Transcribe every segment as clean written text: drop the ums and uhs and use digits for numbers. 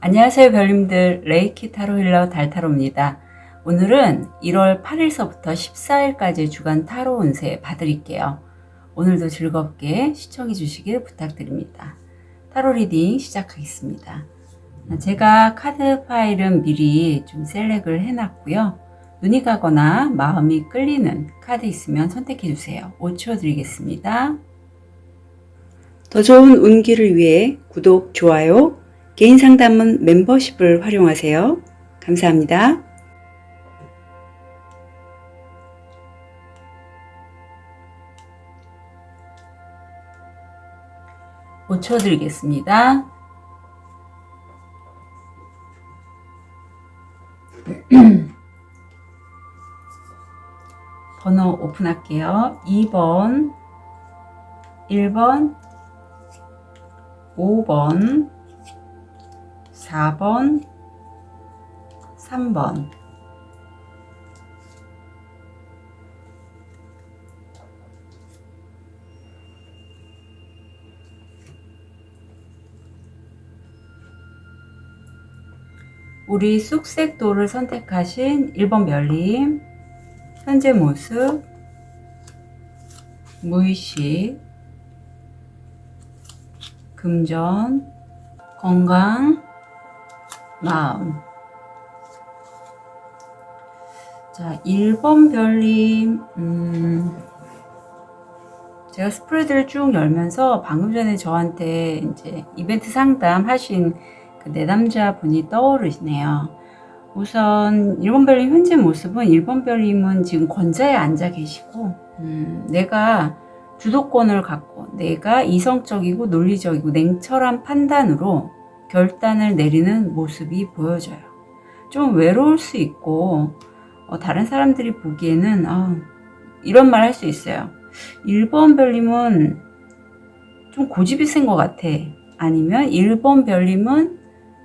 안녕하세요 별님들, 레이키 타로 힐러 달타로입니다. 오늘은 1월 8일서부터 14일까지 주간 타로 운세 봐드릴게요. 오늘도 즐겁게 시청해 주시길 부탁드립니다. 타로 리딩 시작하겠습니다. 제가 카드 파일은 미리 좀 셀렉을 해놨고요. 눈이 가거나 마음이 끌리는 카드 있으면 선택해 주세요. 5초 드리겠습니다. 더 좋은 운기를 위해 구독, 좋아요, 개인 상담은 멤버십을 활용하세요. 감사합니다. (5초) 드리겠습니다. 번호 오픈할게요. 2번, 1번, 5번, 4번, 3번. 우리 쑥색도를 선택하신 1번 별님, 현재 모습, 무의식, 금전, 건강, 마음. 자, 1번 별님, 제가 스프레드를 쭉 열면서 방금 전에 저한테 이제 이벤트 상담 하신 그 내담자 분이 떠오르시네요. 우선 1번 별님 현재 모습은 1번 별님은 지금 권좌에 앉아 계시고, 내가 주도권을 갖고 내가 이성적이고 논리적이고 냉철한 판단으로 결단을 내리는 모습이 보여져요. 좀 외로울 수 있고 다른 사람들이 보기에는 이런 말 할 수 있어요. 1번 별님은 좀 고집이 센 것 같아. 아니면 1번 별님은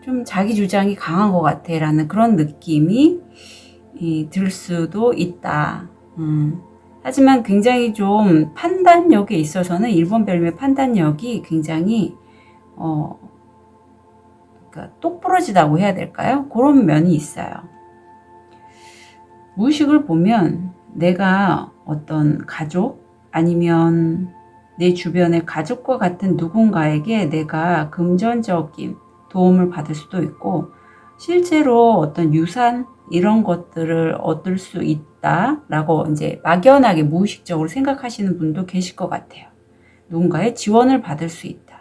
좀 자기 주장이 강한 것 같아 라는 그런 느낌이 들 수도 있다. 하지만 굉장히 좀 판단력에 있어서는 1번 별님의 판단력이 굉장히 그러니까 똑부러지다고 해야 될까요? 그런 면이 있어요. 무의식을 보면 내가 어떤 가족 아니면 내 주변의 가족과 같은 누군가에게 내가 금전적인 도움을 받을 수도 있고 실제로 어떤 유산 이런 것들을 얻을 수 있다라고 이제 막연하게 무의식적으로 생각하시는 분도 계실 것 같아요. 누군가의 지원을 받을 수 있다.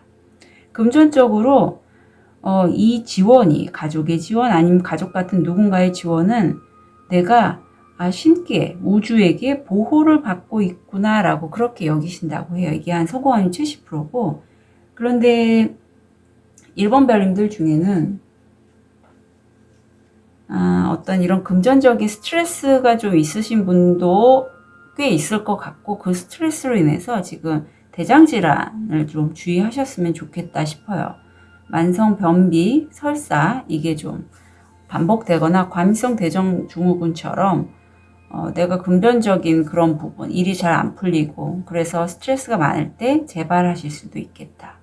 금전적으로 이 지원이 가족의 지원 아니면 가족 같은 누군가의 지원은 내가 신기해 우주에게 보호를 받고 있구나라고 그렇게 여기신다고 해요. 이게 한 성공률 70%고 그런데 1번 별님들 중에는 어떤 이런 금전적인 스트레스가 좀 있으신 분도 꽤 있을 것 같고 그 스트레스로 인해서 지금 대장질환을 좀 주의하셨으면 좋겠다 싶어요. 만성 변비, 설사 이게 좀 반복되거나 과민성 대장 증후군처럼 내가 금전적인 그런 부분 일이 잘 안 풀리고 그래서 스트레스가 많을 때 재발하실 수도 있겠다.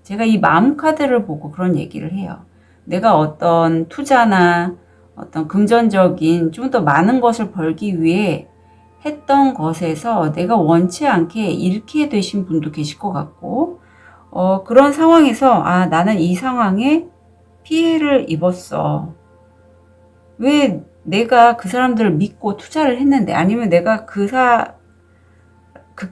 제가 이 마음 카드를 보고 그런 얘기를 해요. 내가 어떤 투자나 어떤 금전적인 좀 더 많은 것을 벌기 위해 했던 것에서 내가 원치 않게 잃게 되신 분도 계실 것 같고 그런 상황에서 나는 이 상황에 피해를 입었어. 왜 내가 그 사람들을 믿고 투자를 했는데 아니면 내가 그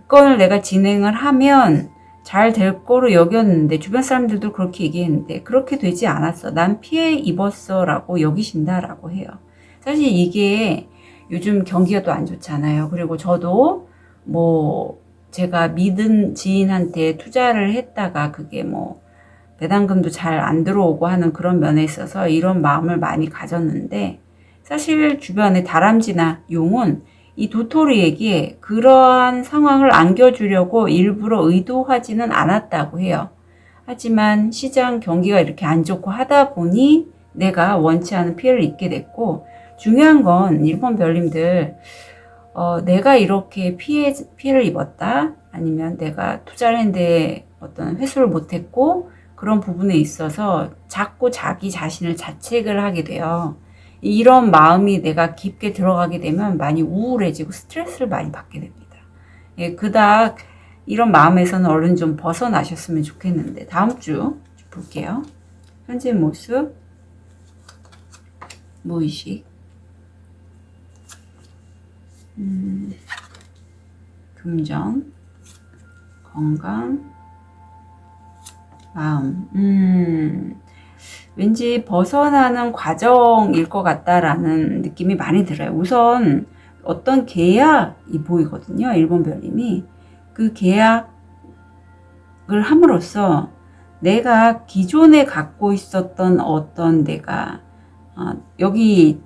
건을 내가 진행을 하면 잘 될 거로 여겼는데 주변 사람들도 그렇게 얘기했는데 그렇게 되지 않았어. 난 피해 입었어 라고 여기신다라고 해요. 사실 이게 요즘 경기가 또 안 좋잖아요. 그리고 저도 제가 믿은 지인한테 투자를 했다가 그게 배당금도 잘 안 들어오고 하는 그런 면에 있어서 이런 마음을 많이 가졌는데 사실 주변에 다람쥐나 용은 이 도토리에게 그러한 상황을 안겨주려고 일부러 의도하지는 않았다고 해요. 하지만 시장 경기가 이렇게 안 좋고 하다 보니 내가 원치 않은 피해를 입게 됐고 중요한 건 1번 별님들 내가 이렇게 피해를 입었다 아니면 내가 투자를 했는데 어떤 회수를 못했고 그런 부분에 있어서 자꾸 자기 자신을 자책을 하게 돼요. 이런 마음이 내가 깊게 들어가게 되면 많이 우울해지고 스트레스를 많이 받게 됩니다. 예, 그닥 이런 마음에서는 얼른 좀 벗어나셨으면 좋겠는데, 다음 주 볼게요. 현재 모습, 무의식, 금전, 건강, 마음. 왠지 벗어나는 과정일 것 같다라는 느낌이 많이 들어요. 우선 어떤 계약이 보이거든요. 1번 별님이. 그 계약을 함으로써 내가 기존에 갖고 있었던 어떤 내가 여기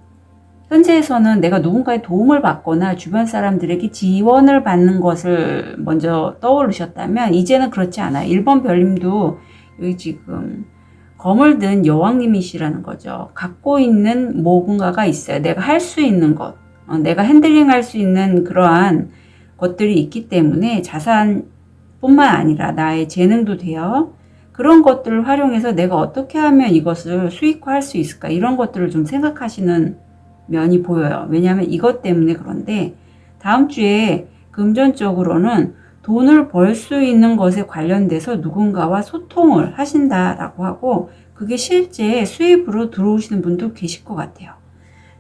현재에서는 내가 누군가의 도움을 받거나 주변 사람들에게 지원을 받는 것을 먼저 떠올리셨다면 이제는 그렇지 않아요. 1번 별님도 여기 지금 검을 든 여왕님이시라는 거죠. 갖고 있는 뭔가가 있어요. 내가 할 수 있는 것, 내가 핸들링할 수 있는 그러한 것들이 있기 때문에 자산뿐만 아니라 나의 재능도 돼요. 그런 것들을 활용해서 내가 어떻게 하면 이것을 수익화할 수 있을까, 이런 것들을 좀 생각하시는 면이 보여요. 왜냐하면 이것 때문에. 그런데 다음 주에 금전적으로는 돈을 벌 수 있는 것에 관련돼서 누군가와 소통을 하신다라고 하고, 그게 실제 수입으로 들어오시는 분도 계실 것 같아요.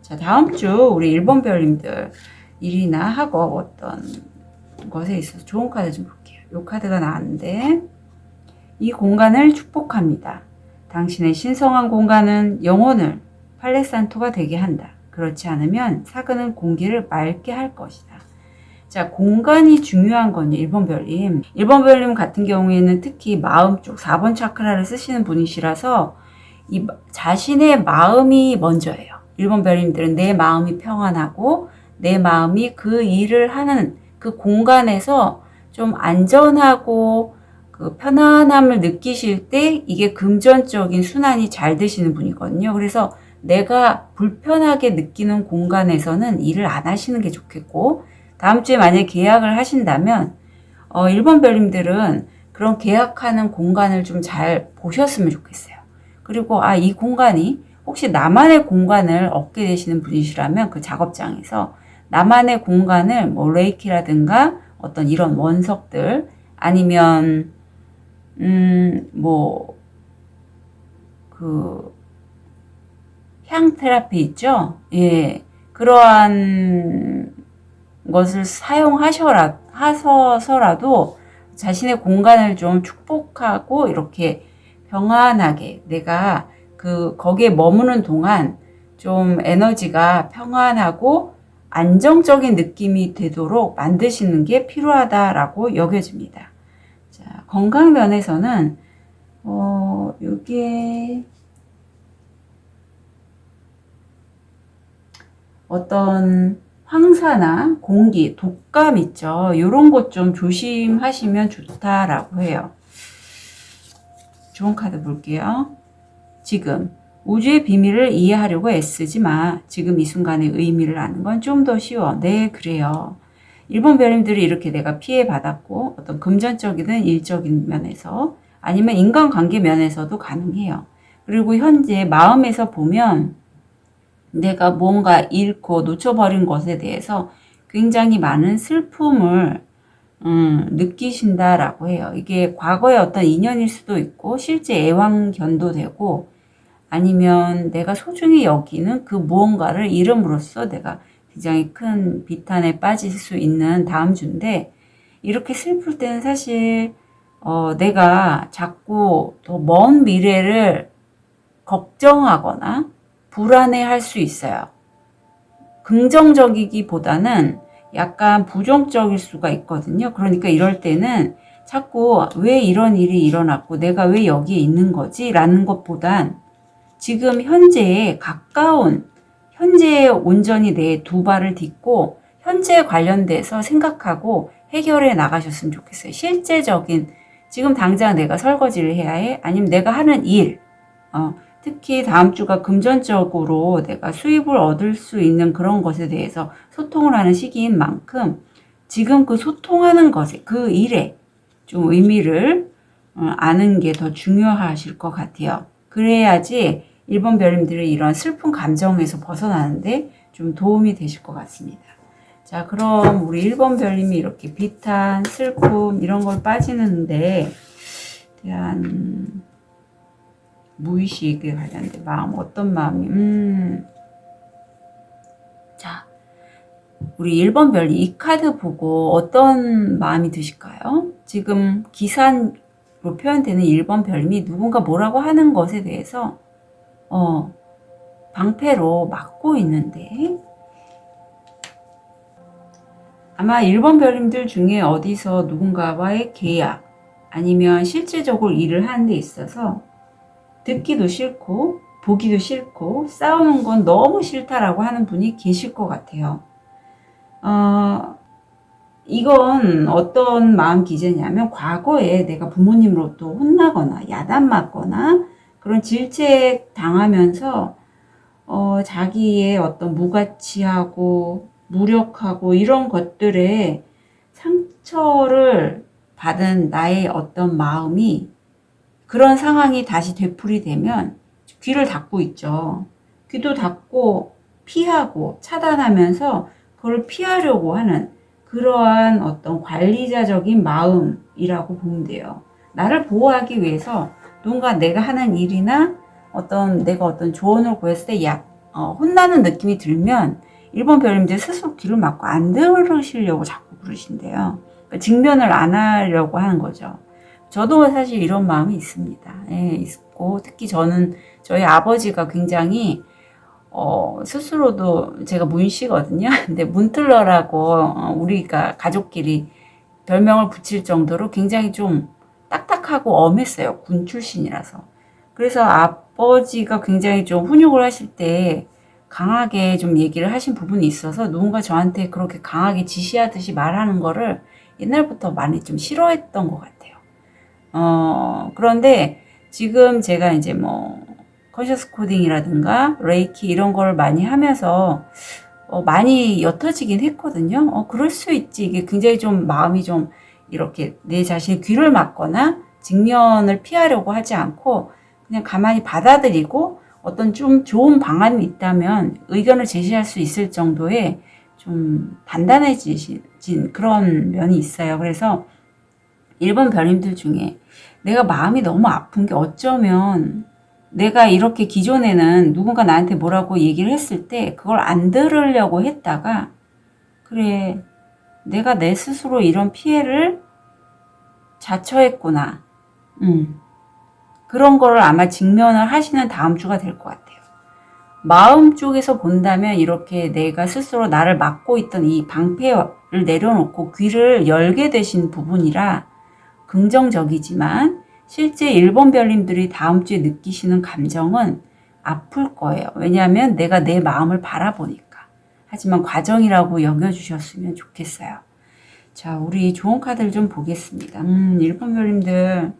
자, 다음 주 우리 1번 별님들 일이나 학업 어떤 것에 있어서 좋은 카드 좀 볼게요. 이 카드가 나왔는데, 이 공간을 축복합니다. 당신의 신성한 공간은 영혼을 팔레산토가 되게 한다. 그렇지 않으면 사그는 공기를 맑게 할 것이다. 자, 공간이 중요한 건요. 1번 별님. 1번 별님 같은 경우에는 특히 마음 쪽 4번 차크라를 쓰시는 분이시라서 이 자신의 마음이 먼저예요. 1번 별님들은 내 마음이 평안하고 내 마음이 그 일을 하는 그 공간에서 좀 안전하고 그 편안함을 느끼실 때 이게 금전적인 순환이 잘 되시는 분이거든요. 그래서 내가 불편하게 느끼는 공간에서는 일을 안 하시는 게 좋겠고, 다음 주에 만약에 계약을 하신다면 1번 별님들은 그런 계약하는 공간을 좀 잘 보셨으면 좋겠어요. 그리고 이 공간이 혹시 나만의 공간을 얻게 되시는 분이시라면 그 작업장에서 나만의 공간을 뭐 레이키라든가 어떤 이런 원석들, 아니면 향 테라피 있죠? 예. 그러한 것을 사용하셔서라도 자신의 공간을 좀 축복하고 이렇게 평안하게 내가 거기에 머무는 동안 좀 에너지가 평안하고 안정적인 느낌이 되도록 만드시는 게 필요하다라고 여겨집니다. 자, 건강 면에서는 이게 어떤 황사나 공기, 독감 있죠. 이런 것 좀 조심하시면 좋다라고 해요. 좋은 카드 볼게요. 지금 우주의 비밀을 이해하려고 애쓰지 마. 지금 이 순간의 의미를 아는 건 좀 더 쉬워. 네, 그래요. 1번 별님들이 이렇게 내가 피해받았고 어떤 금전적이든 일적인 면에서 아니면 인간관계 면에서도 가능해요. 그리고 현재 마음에서 보면 내가 뭔가 잃고 놓쳐버린 것에 대해서 굉장히 많은 슬픔을 느끼신다라고 해요. 이게 과거의 어떤 인연일 수도 있고 실제 애완견도 되고, 아니면 내가 소중히 여기는 그 무언가를 잃음으로써 내가 굉장히 큰 비탄에 빠질 수 있는 다음 주인데, 이렇게 슬플 때는 사실 내가 자꾸 더 먼 미래를 걱정하거나 불안해할 수 있어요. 긍정적이기보다는 약간 부정적일 수가 있거든요. 그러니까 이럴 때는 자꾸 왜 이런 일이 일어났고 내가 왜 여기에 있는 거지? 라는 것보단 지금 현재에 가까운, 현재에 온전히 내 두 발을 딛고 현재에 관련돼서 생각하고 해결해 나가셨으면 좋겠어요. 실제적인, 지금 당장 내가 설거지를 해야 해? 아니면 내가 하는 일, 특히 다음 주가 금전적으로 내가 수입을 얻을 수 있는 그런 것에 대해서 소통을 하는 시기인 만큼 지금 그 소통하는 것에, 그 일에 좀 의미를 아는 게 더 중요하실 것 같아요. 그래야지 1번 별님들이 이런 슬픈 감정에서 벗어나는데 좀 도움이 되실 것 같습니다. 자, 그럼 우리 1번 별님이 이렇게 비탄, 슬픔 이런 걸 빠지는데 대한 무의식에 관련된 마음, 어떤 마음이 자, 우리 1번 별님 이 카드 보고 어떤 마음이 드실까요? 지금 기산으로 표현되는 1번 별님이 누군가 뭐라고 하는 것에 대해서 방패로 막고 있는데 아마 1번 별님들 중에 어디서 누군가와의 계약 아니면 실질적으로 일을 하는 데 있어서 듣기도 싫고 보기도 싫고 싸우는 건 너무 싫다라고 하는 분이 계실 것 같아요. 이건 어떤 마음 기제냐면 과거에 내가 부모님으로부터 혼나거나 야단 맞거나 그런 질책 당하면서 자기의 어떤 무가치하고 무력하고 이런 것들에 상처를 받은 나의 어떤 마음이 그런 상황이 다시 되풀이되면 귀를 닫고 있죠. 귀도 닫고 피하고 차단하면서 그걸 피하려고 하는 그러한 어떤 관리자적인 마음이라고 보면 돼요. 나를 보호하기 위해서 누군가 내가 하는 일이나 내가 어떤 조언을 구했을 때 혼나는 느낌이 들면 1번 별님들 스스로 귀를 막고 안 들으시려고 자꾸 그러신대요. 그러니까 직면을 안 하려고 하는 거죠. 저도 사실 이런 마음이 있습니다. 예, 있고 특히 저희 아버지가 굉장히 스스로도 제가 문씨거든요. 근데 문틀러라고 우리가 가족끼리 별명을 붙일 정도로 굉장히 좀 딱딱하고 엄했어요. 군 출신이라서. 그래서 아버지가 굉장히 좀 훈육을 하실 때 강하게 좀 얘기를 하신 부분이 있어서 누군가 저한테 그렇게 강하게 지시하듯이 말하는 거를 옛날부터 많이 좀 싫어했던 것 같아요. 그런데 지금 제가 이제 컨셔스 코딩이라든가 레이키 이런 걸 많이 하면서 많이 옅어지긴 했거든요. 그럴 수 있지. 이게 굉장히 좀 마음이 좀 이렇게 내 자신의 귀를 막거나 직면을 피하려고 하지 않고 그냥 가만히 받아들이고 어떤 좀 좋은 방안이 있다면 의견을 제시할 수 있을 정도의 좀 단단해진 그런 면이 있어요. 그래서 1번 별님들 중에 내가 마음이 너무 아픈 게 어쩌면 내가 이렇게 기존에는 누군가 나한테 뭐라고 얘기를 했을 때 그걸 안 들으려고 했다가 그래 내가 내 스스로 이런 피해를 자처했구나. 그런 거를 아마 직면을 하시는 다음 주가 될 것 같아요. 마음 쪽에서 본다면 이렇게 내가 스스로 나를 막고 있던 이 방패를 내려놓고 귀를 열게 되신 부분이라 긍정적이지만 실제 1번 별님들이 다음 주에 느끼시는 감정은 아플 거예요. 왜냐하면 내가 내 마음을 바라보니까. 하지만 과정이라고 여겨주셨으면 좋겠어요. 자, 우리 좋은 카드를 좀 보겠습니다. 1번 별님들.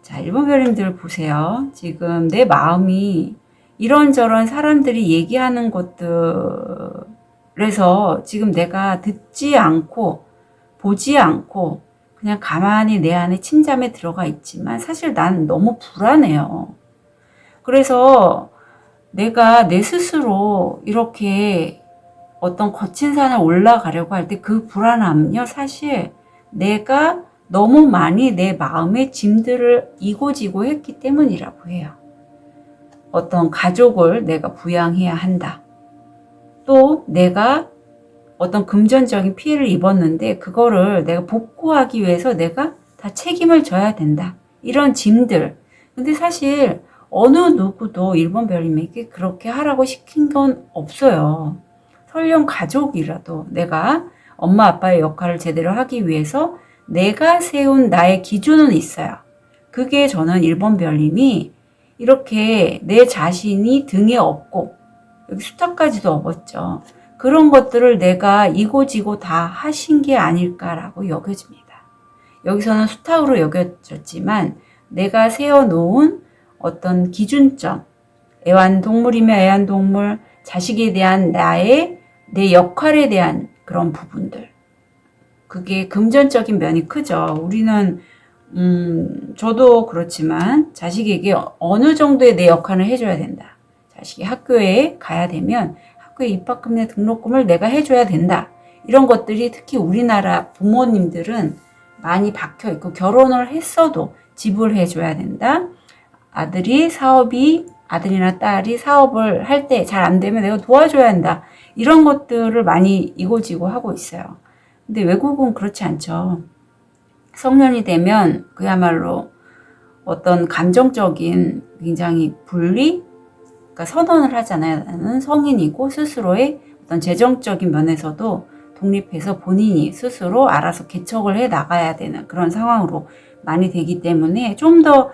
자, 1번 별님들 보세요. 지금 내 마음이 이런저런 사람들이 얘기하는 것들에서 지금 내가 듣지 않고 보지 않고 그냥 가만히 내 안에 침잠에 들어가 있지만 사실 난 너무 불안해요. 그래서 내가 내 스스로 이렇게 어떤 거친 산을 올라가려고 할 때 그 불안함은요, 사실 내가 너무 많이 내 마음의 짐들을 이고지고 했기 때문이라고 해요. 어떤 가족을 내가 부양해야 한다. 또 내가 어떤 금전적인 피해를 입었는데 그거를 내가 복구하기 위해서 내가 다 책임을 져야 된다. 이런 짐들. 근데 사실 어느 누구도 1번 별님에게 그렇게 하라고 시킨 건 없어요. 설령 가족이라도 내가 엄마 아빠의 역할을 제대로 하기 위해서 내가 세운 나의 기준은 있어요. 그게 저는 1번 별님이 이렇게 내 자신이 등에 업고 여기 숫자까지도 업었죠. 그런 것들을 내가 이고지고 다 하신 게 아닐까라고 여겨집니다. 여기서는 수탉으로 여겨졌지만 내가 세워놓은 어떤 기준점, 애완동물이면 애완동물, 자식에 대한 내 역할에 대한 그런 부분들. 그게 금전적인 면이 크죠. 우리는 저도 그렇지만 자식에게 어느 정도의 내 역할을 해줘야 된다. 자식이 학교에 가야 되면 학교에 입학금이나 등록금을 내가 해줘야 된다. 이런 것들이 특히 우리나라 부모님들은 많이 박혀 있고, 결혼을 했어도 지불해줘야 된다. 아들이나 딸이 사업을 할 때 잘 안 되면 내가 도와줘야 한다. 이런 것들을 많이 이고지고 하고 있어요. 근데 외국은 그렇지 않죠. 성년이 되면 그야말로 어떤 감정적인 굉장히 그러니까 선언을 하잖아요. 나는 성인이고 스스로의 어떤 재정적인 면에서도 독립해서 본인이 스스로 알아서 개척을 해 나가야 되는 그런 상황으로 많이 되기 때문에 좀 더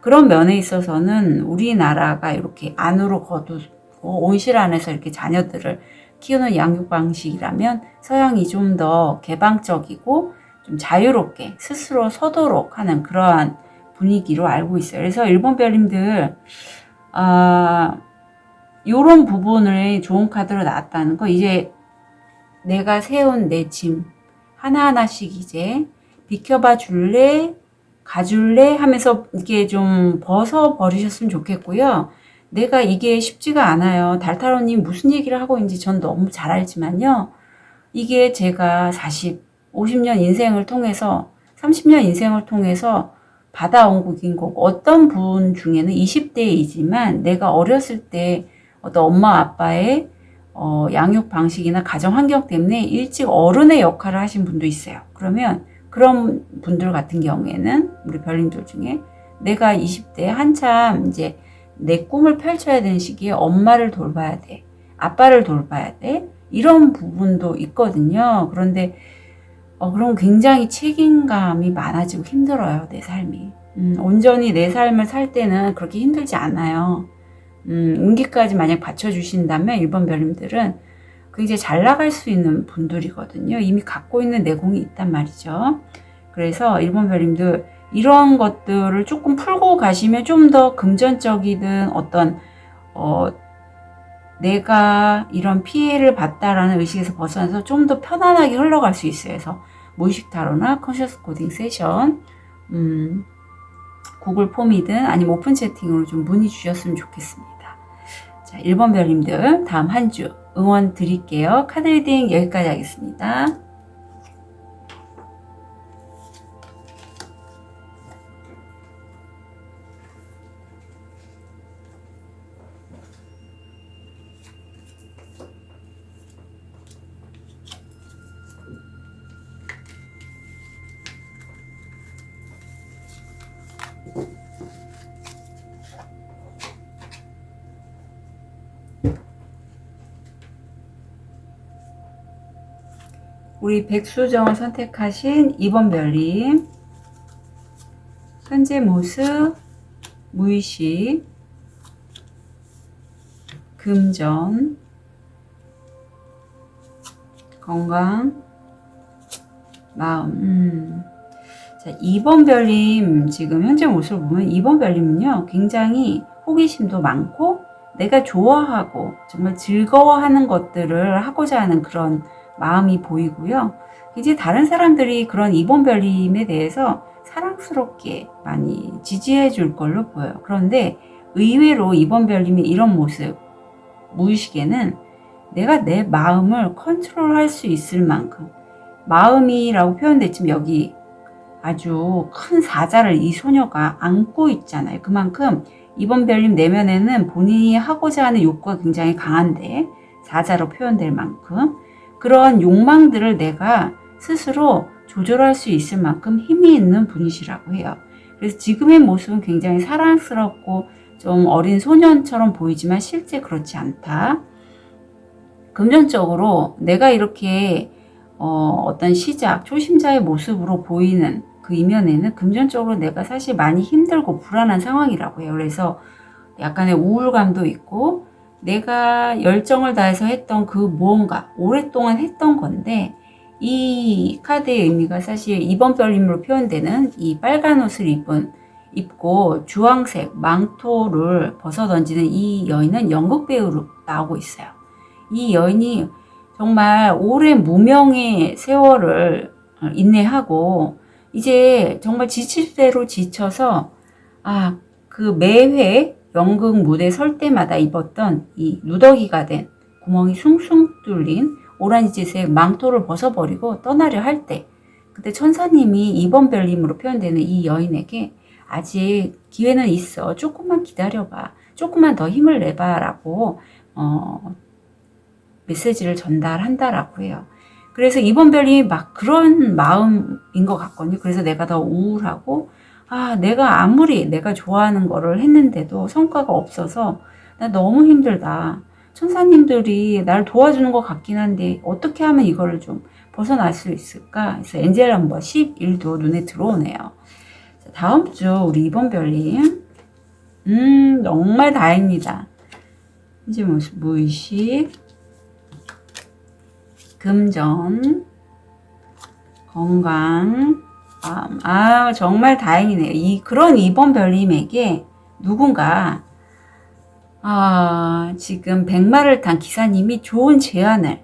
그런 면에 있어서는 우리나라가 이렇게 안으로 거두고 온실 안에서 이렇게 자녀들을 키우는 양육 방식이라면 서양이 좀 더 개방적이고 좀 자유롭게 스스로 서도록 하는 그러한 분위기로 알고 있어요. 그래서 일본 별님들 요런 부분을 좋은 카드로 나왔다는 거, 이제 내가 세운 내 짐 하나하나씩 이제 비켜봐 줄래? 가줄래? 하면서 이렇게 좀 벗어버리셨으면 좋겠고요. 내가 이게 쉽지가 않아요. 달타로님 무슨 얘기를 하고 있는지 전 너무 잘 알지만요. 이게 제가 50년 인생을 통해서 30년 인생을 통해서 받아온 곡인 거고, 어떤 분 중에는 20대이지만 내가 어렸을 때 어떤 엄마 아빠의 양육 방식이나 가정 환경 때문에 일찍 어른의 역할을 하신 분도 있어요. 그러면 그런 분들 같은 경우에는 우리 별님들 중에 내가 20대에 한참 이제 내 꿈을 펼쳐야 되는 시기에 엄마를 돌봐야 돼, 아빠를 돌봐야 돼, 이런 부분도 있거든요. 그런데 그럼 굉장히 책임감이 많아지고 힘들어요, 내 삶이. 온전히 내 삶을 살 때는 그렇게 힘들지 않아요. 운기까지 만약 받쳐주신다면 1번 별님들은 굉장히 잘 나갈 수 있는 분들이거든요. 이미 갖고 있는 내공이 있단 말이죠. 그래서 1번 별님들 이런 것들을 조금 풀고 가시면 좀 더 금전적이든 어떤 내가 이런 피해를 봤다라는 의식에서 벗어나서 좀 더 편안하게 흘러갈 수 있어요. 그래서 무의식 타로나 컨셔스 코딩 세션, 구글 폼이든 아니면 오픈 채팅으로 좀 문의 주셨으면 좋겠습니다. 자, 1번 별님들 다음 한 주 응원 드릴게요. 카드 리딩 여기까지 하겠습니다. 우리 백수정을 선택하신 2번 별님, 현재 모습, 무의식, 금전, 건강, 마음. 자, 2번 별님 지금 현재 모습을 보면 2번 별님은요, 굉장히 호기심도 많고 내가 좋아하고 정말 즐거워하는 것들을 하고자 하는 그런 마음이 보이고요. 이제 다른 사람들이 그런 2번 별님에 대해서 사랑스럽게 많이 지지해 줄 걸로 보여요. 그런데 의외로 2번 별님의 이런 모습, 무의식에는 내가 내 마음을 컨트롤할 수 있을 만큼, 마음이라고 표현됐지만 여기 아주 큰 사자를 이 소녀가 안고 있잖아요. 그만큼 2번 별님 내면에는 본인이 하고자 하는 욕구가 굉장히 강한데, 사자로 표현될 만큼 그런 욕망들을 내가 스스로 조절할 수 있을 만큼 힘이 있는 분이시라고 해요. 그래서 지금의 모습은 굉장히 사랑스럽고 좀 어린 소년처럼 보이지만 실제 그렇지 않다. 금전적으로 내가 이렇게 어떤 시작, 초심자의 모습으로 보이는 그 이면에는 금전적으로 내가 사실 많이 힘들고 불안한 상황이라고 해요. 그래서 약간의 우울감도 있고 내가 열정을 다해서 했던 그 무언가, 오랫동안 했던 건데, 이 카드의 의미가 사실 2번 별님으로 표현되는 이 빨간 옷을 입고 주황색 망토를 벗어던지는 이 여인은 연극 배우로 나오고 있어요. 이 여인이 정말 오랜 무명의 세월을 인내하고 이제 정말 지칠 대로 지쳐서 그 매회 연극 무대 설 때마다 입었던 이 누더기가 된 구멍이 숭숭 뚫린 오란지색 망토를 벗어버리고 떠나려 할 때, 그때 천사님이 2번 별님으로 표현되는 이 여인에게 아직 기회는 있어. 조금만 기다려봐. 조금만 더 힘을 내봐. 라고 메시지를 전달한다라고 해요. 그래서 2번 별님이 막 그런 마음인 것 같거든요. 그래서 내가 더 우울하고, 내가 아무리 내가 좋아하는 거를 했는데도 성과가 없어서 나 너무 힘들다. 천사님들이 날 도와주는 것 같긴 한데 어떻게 하면 이거를 좀 벗어날 수 있을까? 그래서 엔젤 넘버 11도 눈에 들어오네요. 자, 다음 주 우리 2번 별님. 정말 다행이다. 이제 무의식, 금전, 건강, 정말 다행이네요. 그런 2번 별님에게 누군가 지금 백마를 탄 기사님이 좋은 제안을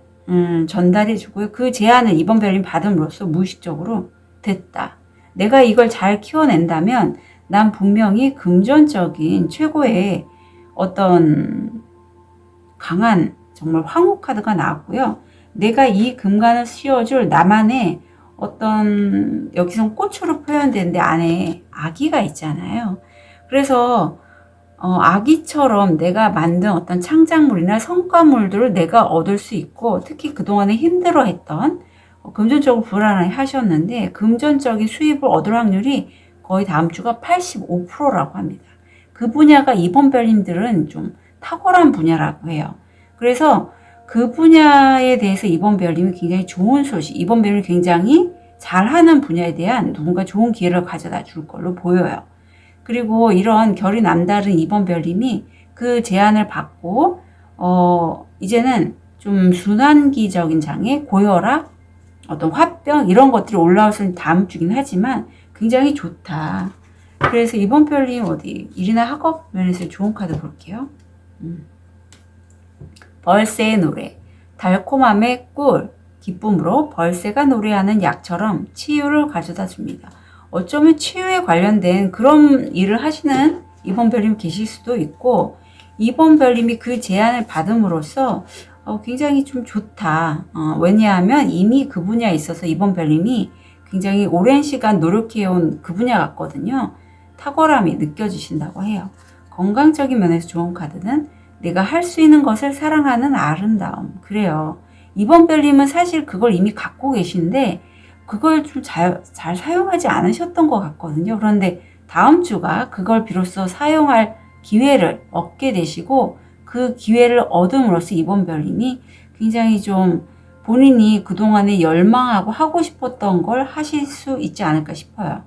전달해 주고요. 그 제안을 2번 별님 받음으로써 무의식적으로 됐다. 내가 이걸 잘 키워낸다면 난 분명히 금전적인 최고의 어떤 강한 정말 황후 카드가 나왔고요. 내가 이 금관을 씌워줄 나만의 어떤 여기서 꽃으로 표현되는데 안에 아기가 있잖아요. 그래서 아기처럼 내가 만든 어떤 창작물이나 성과물들을 내가 얻을 수 있고, 특히 그동안에 힘들어했던 금전적으로 불안해 하셨는데 금전적인 수입을 얻을 확률이 거의 다음 주가 85%라고 합니다. 그 분야가 2번 별님들은 좀 탁월한 분야라고 해요. 그래서 그 분야에 대해서 2번 별님이 굉장히 좋은 소식, 2번 별님이 굉장히 잘하는 분야에 대한 누군가 좋은 기회를 가져다 줄 걸로 보여요. 그리고 이런 결이 남다른 2번 별님이 그 제안을 받고 이제는 좀 순환기적인 장애, 고혈압, 어떤 화병 이런 것들이 올라올 수 있는 다음 주긴 하지만 굉장히 좋다. 그래서 2번 별님 어디 일이나 학업 면에서 좋은 카드 볼게요. 벌새의 노래, 달콤함의 꿀, 기쁨으로 벌새가 노래하는 약처럼 치유를 가져다 줍니다. 어쩌면 치유에 관련된 그런 일을 하시는 2번 별님 계실 수도 있고, 2번 별님이 그 제안을 받음으로써 굉장히 좀 좋다. 왜냐하면 이미 그 분야에 있어서 2번 별님이 굉장히 오랜 시간 노력해온 그 분야 같거든요. 탁월함이 느껴지신다고 해요. 건강적인 면에서 좋은 카드는 내가 할 수 있는 것을 사랑하는 아름다움. 그래요. 2번 별님은 사실 그걸 이미 갖고 계신데 그걸 좀 잘 사용하지 않으셨던 것 같거든요. 그런데 다음 주가 그걸 비로소 사용할 기회를 얻게 되시고, 그 기회를 얻음으로써 2번 별님이 굉장히 좀 본인이 그동안에 열망하고 하고 싶었던 걸 하실 수 있지 않을까 싶어요.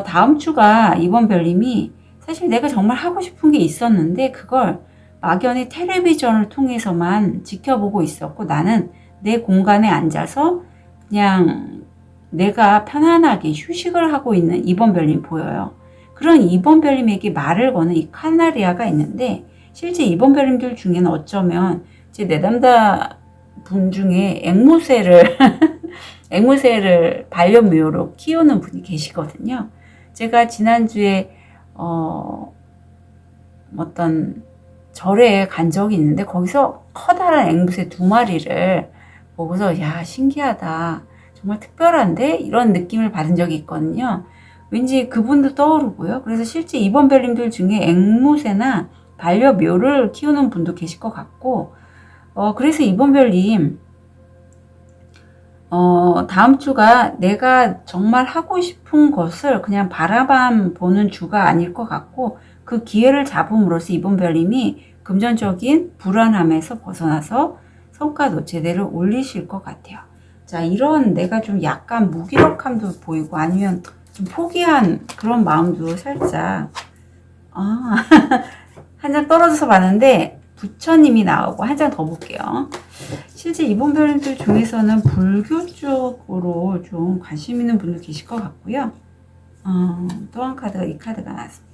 다음 주가 2번 별님이 사실 내가 정말 하고 싶은 게 있었는데 그걸 막연히 텔레비전을 통해서만 지켜보고 있었고, 나는 내 공간에 앉아서 그냥 내가 편안하게 휴식을 하고 있는 2번 별님 보여요. 그런 2번 별님에게 말을 거는 이 카나리아가 있는데, 실제 2번 별님들 중에는 어쩌면 제 내담다 분 중에 앵무새를 앵무새를 반려묘로 키우는 분이 계시거든요. 제가 지난주에 어떤 절에 간 적이 있는데 거기서 커다란 앵무새 2마리를 보고서 야, 신기하다, 정말 특별한데, 이런 느낌을 받은 적이 있거든요. 왠지 그분도 떠오르고요. 그래서 실제 2번 별님들 중에 앵무새나 반려묘를 키우는 분도 계실 것 같고, 그래서 2번 별님 다음 주가 내가 정말 하고 싶은 것을 그냥 바라만 보는 주가 아닐 것 같고, 그 기회를 잡음으로써 2번 별님이 금전적인 불안함에서 벗어나서 성과도 제대로 올리실 것 같아요. 자, 이런 내가 좀 약간 무기력함도 보이고 아니면 좀 포기한 그런 마음도 살짝 한 장 떨어져서 봤는데 부처님이 나오고, 한 장 더 볼게요. 실제 2번 별님들 중에서는 불교 쪽으로 좀 관심 있는 분도 계실 것 같고요. 또 한 카드가 이 카드가 나왔습니다.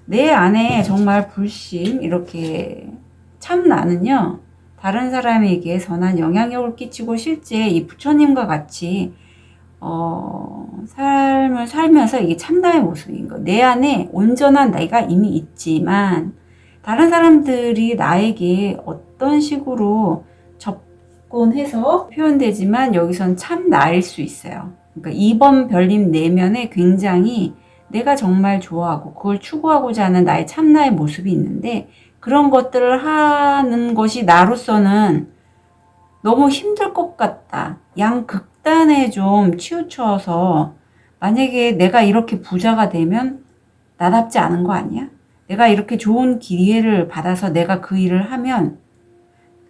내 안에 정말 불신, 이렇게 참 나는요, 다른 사람에게 선한 영향력을 끼치고 실제 이 부처님과 같이 삶을 살면서 이게 참나의 모습인 거. 내 안에 온전한 내가 이미 있지만 다른 사람들이 나에게 어떤 식으로 접근해서 표현되지만 여기선 참 나일 수 있어요. 그러니까 2번 별님 내면에 굉장히 내가 정말 좋아하고 그걸 추구하고자 하는 나의 참나의 모습이 있는데 그런 것들을 하는 것이 나로서는 너무 힘들 것 같다. 양극단에 좀 치우쳐서 만약에 내가 이렇게 부자가 되면 나답지 않은 거 아니야? 내가 이렇게 좋은 기회를 받아서 내가 그 일을 하면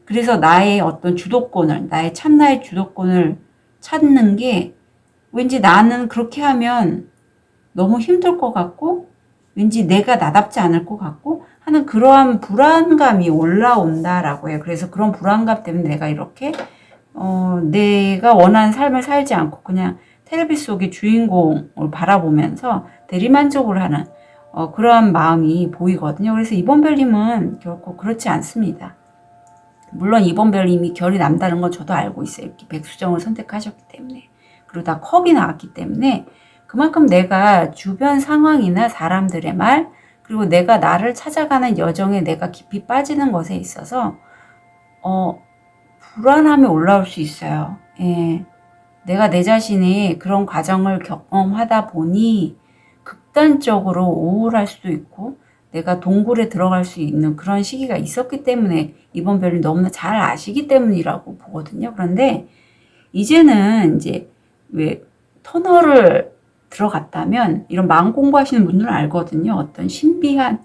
그래서 나의 어떤 주도권을, 나의 참나의 주도권을 찾는 게 왠지 나는 그렇게 하면 너무 힘들 것 같고 왠지 내가 나답지 않을 것 같고 하는 그러한 불안감이 올라온다라고 해요. 그래서 그런 불안감 때문에 내가 이렇게 내가 원하는 삶을 살지 않고 그냥 텔레비 속의 주인공을 바라보면서 대리만족을 하는 그러한 마음이 보이거든요. 그래서 이번 별님은 결코 그렇지 않습니다. 물론 이번 별님이 결이 남다른 건 저도 알고 있어요. 이렇게 백수정을 선택하셨기 때문에. 그리고 다 컵이 나왔기 때문에 그만큼 내가 주변 상황이나 사람들의 말 그리고 내가 나를 찾아가는 여정에 내가 깊이 빠지는 것에 있어서 불안함이 올라올 수 있어요. 예. 내가 내 자신이 그런 과정을 경험하다 보니 극단적으로 우울할 수도 있고 내가 동굴에 들어갈 수 있는 그런 시기가 있었기 때문에 이번 별이 너무나 잘 아시기 때문이라고 보거든요. 그런데 이제는 이제 왜 터널을 들어갔다면 이런 마음 공부하시는 분들은 알거든요. 어떤 신비한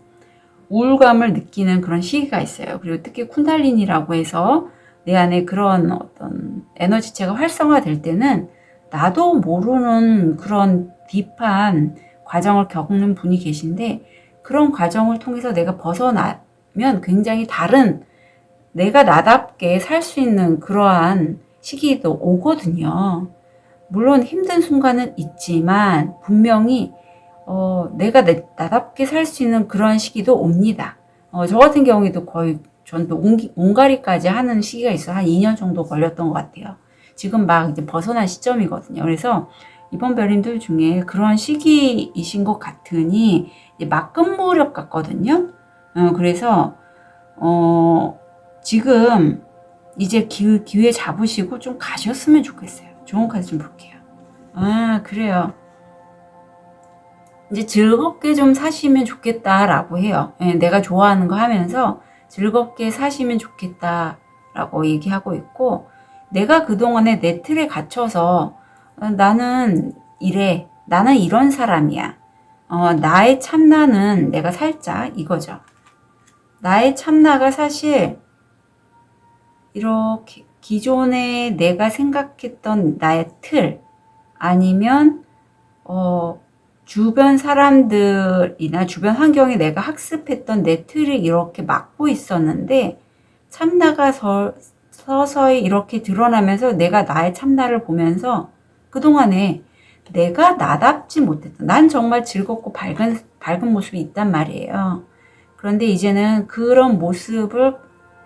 우울감을 느끼는 그런 시기가 있어요. 그리고 특히 쿤달리니라고 해서 내 안에 그런 어떤 에너지체가 활성화될 때는 나도 모르는 그런 딥한 과정을 겪는 분이 계신데 그런 과정을 통해서 내가 벗어나면 굉장히 다른 내가 나답게 살 수 있는 그러한 시기도 오거든요. 물론 힘든 순간은 있지만 분명히 내가 나답게 살 수 있는 그런 시기도 옵니다. 저 같은 경우에도 거의 전도 온가리까지 하는 시기가 있어 한 2년 정도 걸렸던 것 같아요. 지금 막 이제 벗어난 시점이거든요. 그래서 이번 별님들 중에 그런 시기이신 것 같으니 막 끝무렵 같거든요. 그래서 지금 이제 기회 잡으시고 좀 가셨으면 좋겠어요. 좋은 카드 좀 볼게요. 아, 그래요. 이제 즐겁게 좀 사시면 좋겠다라고 해요. 예, 내가 좋아하는 거 하면서 즐겁게 사시면 좋겠다라고 얘기하고 있고, 내가 그동안에 내 틀에 갇혀서 나는 이래, 나는 이런 사람이야. 나의 참나는 내가 살자 이거죠. 나의 참나가 사실 이렇게 기존에 내가 생각했던 나의 틀 아니면 주변 사람들이나 주변 환경에 내가 학습했던 내 틀을 이렇게 막고 있었는데 참나가 서서히 이렇게 드러나면서 내가 나의 참나를 보면서 그동안에 내가 나답지 못했던 난 정말 즐겁고 밝은 모습이 있단 말이에요. 그런데 이제는 그런 모습을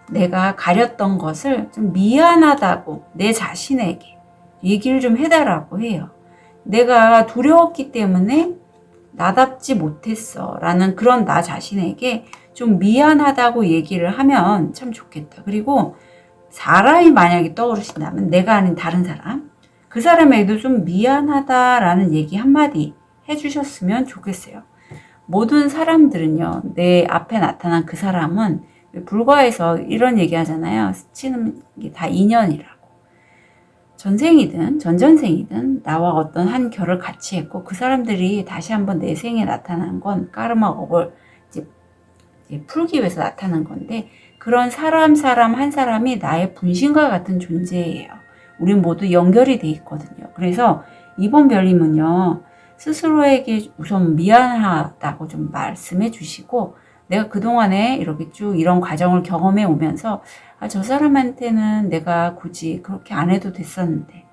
내가 가렸던 것을 좀 미안하다고 내 자신에게 얘기를 좀 해달라고 해요. 내가 두려웠기 때문에 나답지 못했어 라는 그런 나 자신에게 좀 미안하다고 얘기를 하면 참 좋겠다. 그리고 사람이 만약에 떠오르신다면 내가 아닌 다른 사람 그 사람에게도 좀 미안하다라는 얘기 한마디 해주셨으면 좋겠어요. 모든 사람들은요 내 앞에 나타난 그 사람은 불과해서 이런 얘기 하잖아요. 스치는 게 다 인연이라고. 전생이든 전전생이든 나와 어떤 한 결을 같이 했고 그 사람들이 다시 한번 내 생에 나타난 건 까르마 업을 이제 풀기 위해서 나타난 건데 그런 사람 한 사람이 나의 분신과 같은 존재예요. 우린 모두 연결이 돼 있거든요. 그래서 이번 별님은요 스스로에게 우선 미안하다고 좀 말씀해 주시고 내가 그동안에 이렇게 쭉 이런 과정을 경험해 오면서 저 사람한테는 내가 굳이 그렇게 안 해도 됐었는데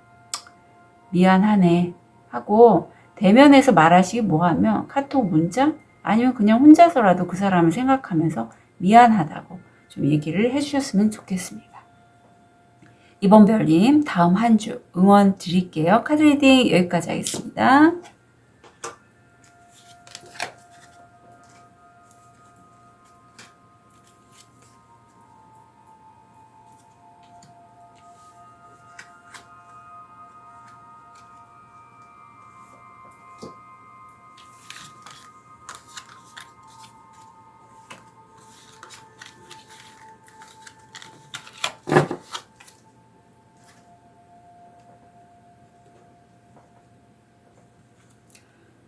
미안하네 하고 대면에서 말하시기 뭐하면 카톡 문자 아니면 그냥 혼자서라도 그 사람을 생각하면서 미안하다고 좀 얘기를 해주셨으면 좋겠습니다. 이번 별님 다음 한 주 응원 드릴게요. 카드 리딩 여기까지 하겠습니다.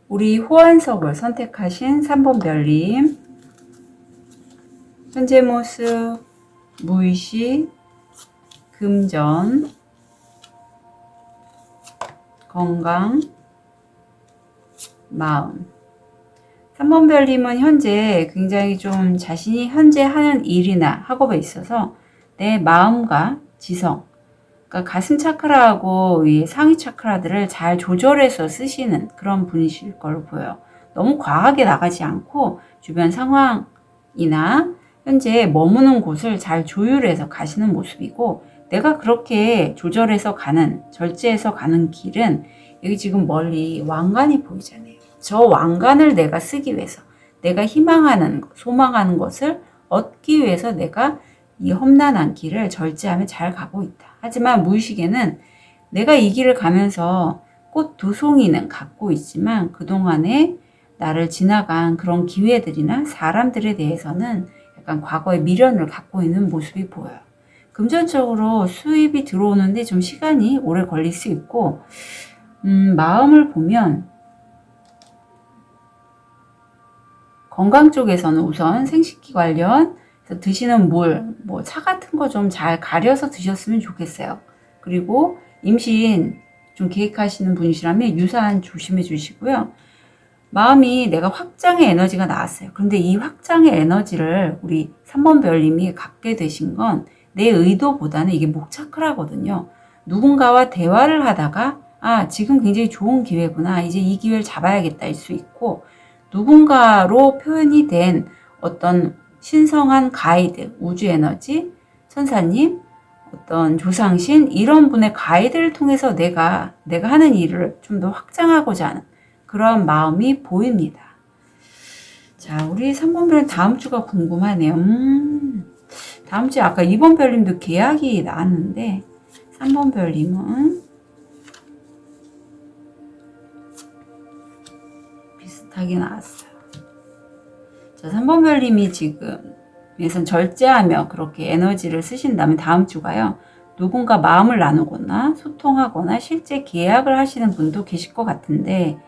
우리 호환석을 선택하신 3번 별님, 현재 모습, 무의식, 금전, 건강, 마음. 3번 별님은 현재 굉장히 좀 자신이 현재 하는 일이나 학업에 있어서 내 마음과 지성, 그러니까 가슴 차크라하고 이 상위 차크라들을 잘 조절해서 쓰시는 그런 분이실 걸로 보여요. 너무 과하게 나가지 않고 주변 상황이나 현재 머무는 곳을 잘 조율해서 가시는 모습이고, 내가 그렇게 조절해서 가는, 절제해서 가는 길은 여기 지금 멀리 왕관이 보이잖아요. 저 왕관을 내가 쓰기 위해서, 내가 희망하는, 소망하는 것을 얻기 위해서 내가 이 험난한 길을 절제하며 잘 가고 있다. 하지만 무의식에는 내가 이 길을 가면서 꽃 두 송이는 갖고 있지만 그동안에 나를 지나간 그런 기회들이나 사람들에 대해서는 약간 과거의 미련을 갖고 있는 모습이 보여요. 금전적으로 수입이 들어오는데 좀 시간이 오래 걸릴 수 있고, 마음을 보면 건강 쪽에서는 우선 생식기 관련 드시는 물, 뭐 차 같은 거 좀 잘 가려서 드셨으면 좋겠어요. 그리고 임신 좀 계획하시는 분이시라면 유산 조심해 주시고요. 마음이 내가 확장의 에너지가 나왔어요. 그런데 이 확장의 에너지를 우리 3번 별님이 갖게 되신 건 내 의도보다는 이게 목차크라거든요. 누군가와 대화를 하다가 지금 굉장히 좋은 기회구나. 이제 이 기회를 잡아야겠다 일 수 있고, 누군가로 표현이 된 어떤 신성한 가이드, 우주 에너지, 천사님, 어떤 조상신, 이런 분의 가이드를 통해서 내가 하는 일을 좀 더 확장하고자 하는 그런 마음이 보입니다. 자, 우리 3번 별님 다음 주가 궁금하네요. 다음 주에 아까 2번 별님도 계약이 나왔는데 3번 별님은 비슷하게 나왔어요. 자, 3번 별님이 지금 위해선 절제하며 그렇게 에너지를 쓰신다면 다음 주가요, 누군가 마음을 나누거나 소통하거나 실제 계약을 하시는 분도 계실 것 같은데,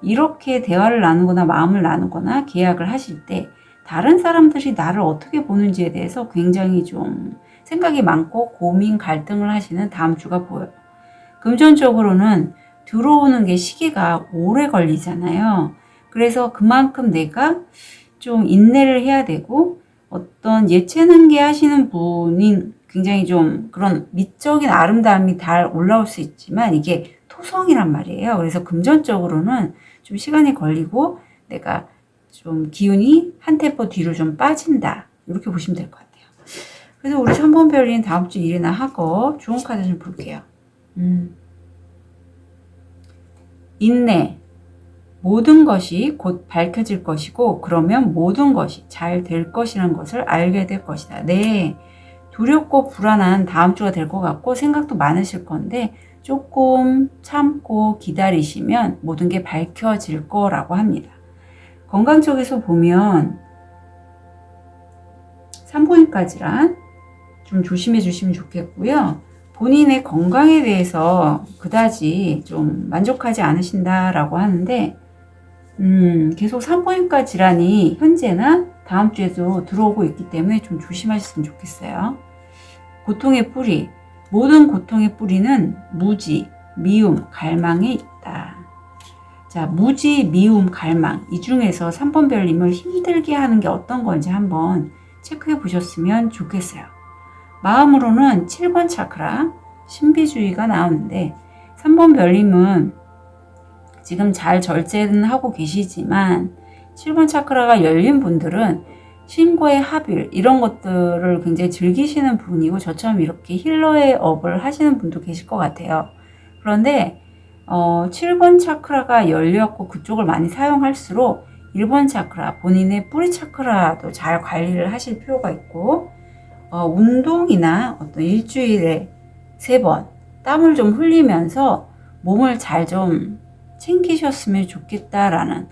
이렇게 대화를 나누거나 마음을 나누거나 계약을 하실 때 다른 사람들이 나를 어떻게 보는지에 대해서 굉장히 좀 생각이 많고 고민, 갈등을 하시는 다음 주가 보여요. 금전적으로는 들어오는 게 시기가 오래 걸리잖아요. 그래서 그만큼 내가 좀 인내를 해야 되고, 어떤 예체능계 하시는 분인 굉장히 좀 그런 미적인 아름다움이 잘 올라올 수 있지만 이게 토성이란 말이에요. 그래서 금전적으로는 좀 시간이 걸리고 내가 좀 기운이 한 템포 뒤로 좀 빠진다. 이렇게 보시면 될 것 같아요. 그래서 우리 3번 별인 다음 주 일이나 하고 좋은 카드 좀 볼게요. 인내. 모든 것이 곧 밝혀질 것이고, 그러면 모든 것이 잘 될 것이라는 것을 알게 될 것이다. 네, 두렵고 불안한 다음 주가 될 것 같고 생각도 많으실 건데 조금 참고 기다리시면 모든 게 밝혀질 거라고 합니다. 건강 쪽에서 보면 산부인과질환 좀 조심해 주시면 좋겠고요. 본인의 건강에 대해서 그다지 좀 만족하지 않으신다라고 하는데, 계속 산부인과 질환이 현재나 다음 주에도 들어오고 있기 때문에 좀 조심하셨으면 좋겠어요. 고통의 뿌리, 모든 고통의 뿌리는 무지, 미움, 갈망에 있다. 자, 무지, 미움, 갈망, 이 중에서 3번 별님을 힘들게 하는 게 어떤 건지 한번 체크해 보셨으면 좋겠어요. 마음으로는 7번 차크라, 신비주의가 나오는데 3번 별님은 지금 잘 절제는 하고 계시지만 7번 차크라가 열린 분들은 신과의 합일 이런 것들을 굉장히 즐기시는 분이고 저처럼 이렇게 힐러의 업을 하시는 분도 계실 것 같아요. 그런데 7번 차크라가 열렸고 그쪽을 많이 사용할수록 1번 차크라, 본인의 뿌리 차크라도 잘 관리를 하실 필요가 있고 운동이나 어떤 일주일에 3번 땀을 좀 흘리면서 몸을 잘 좀 챙기셨으면 좋겠다라는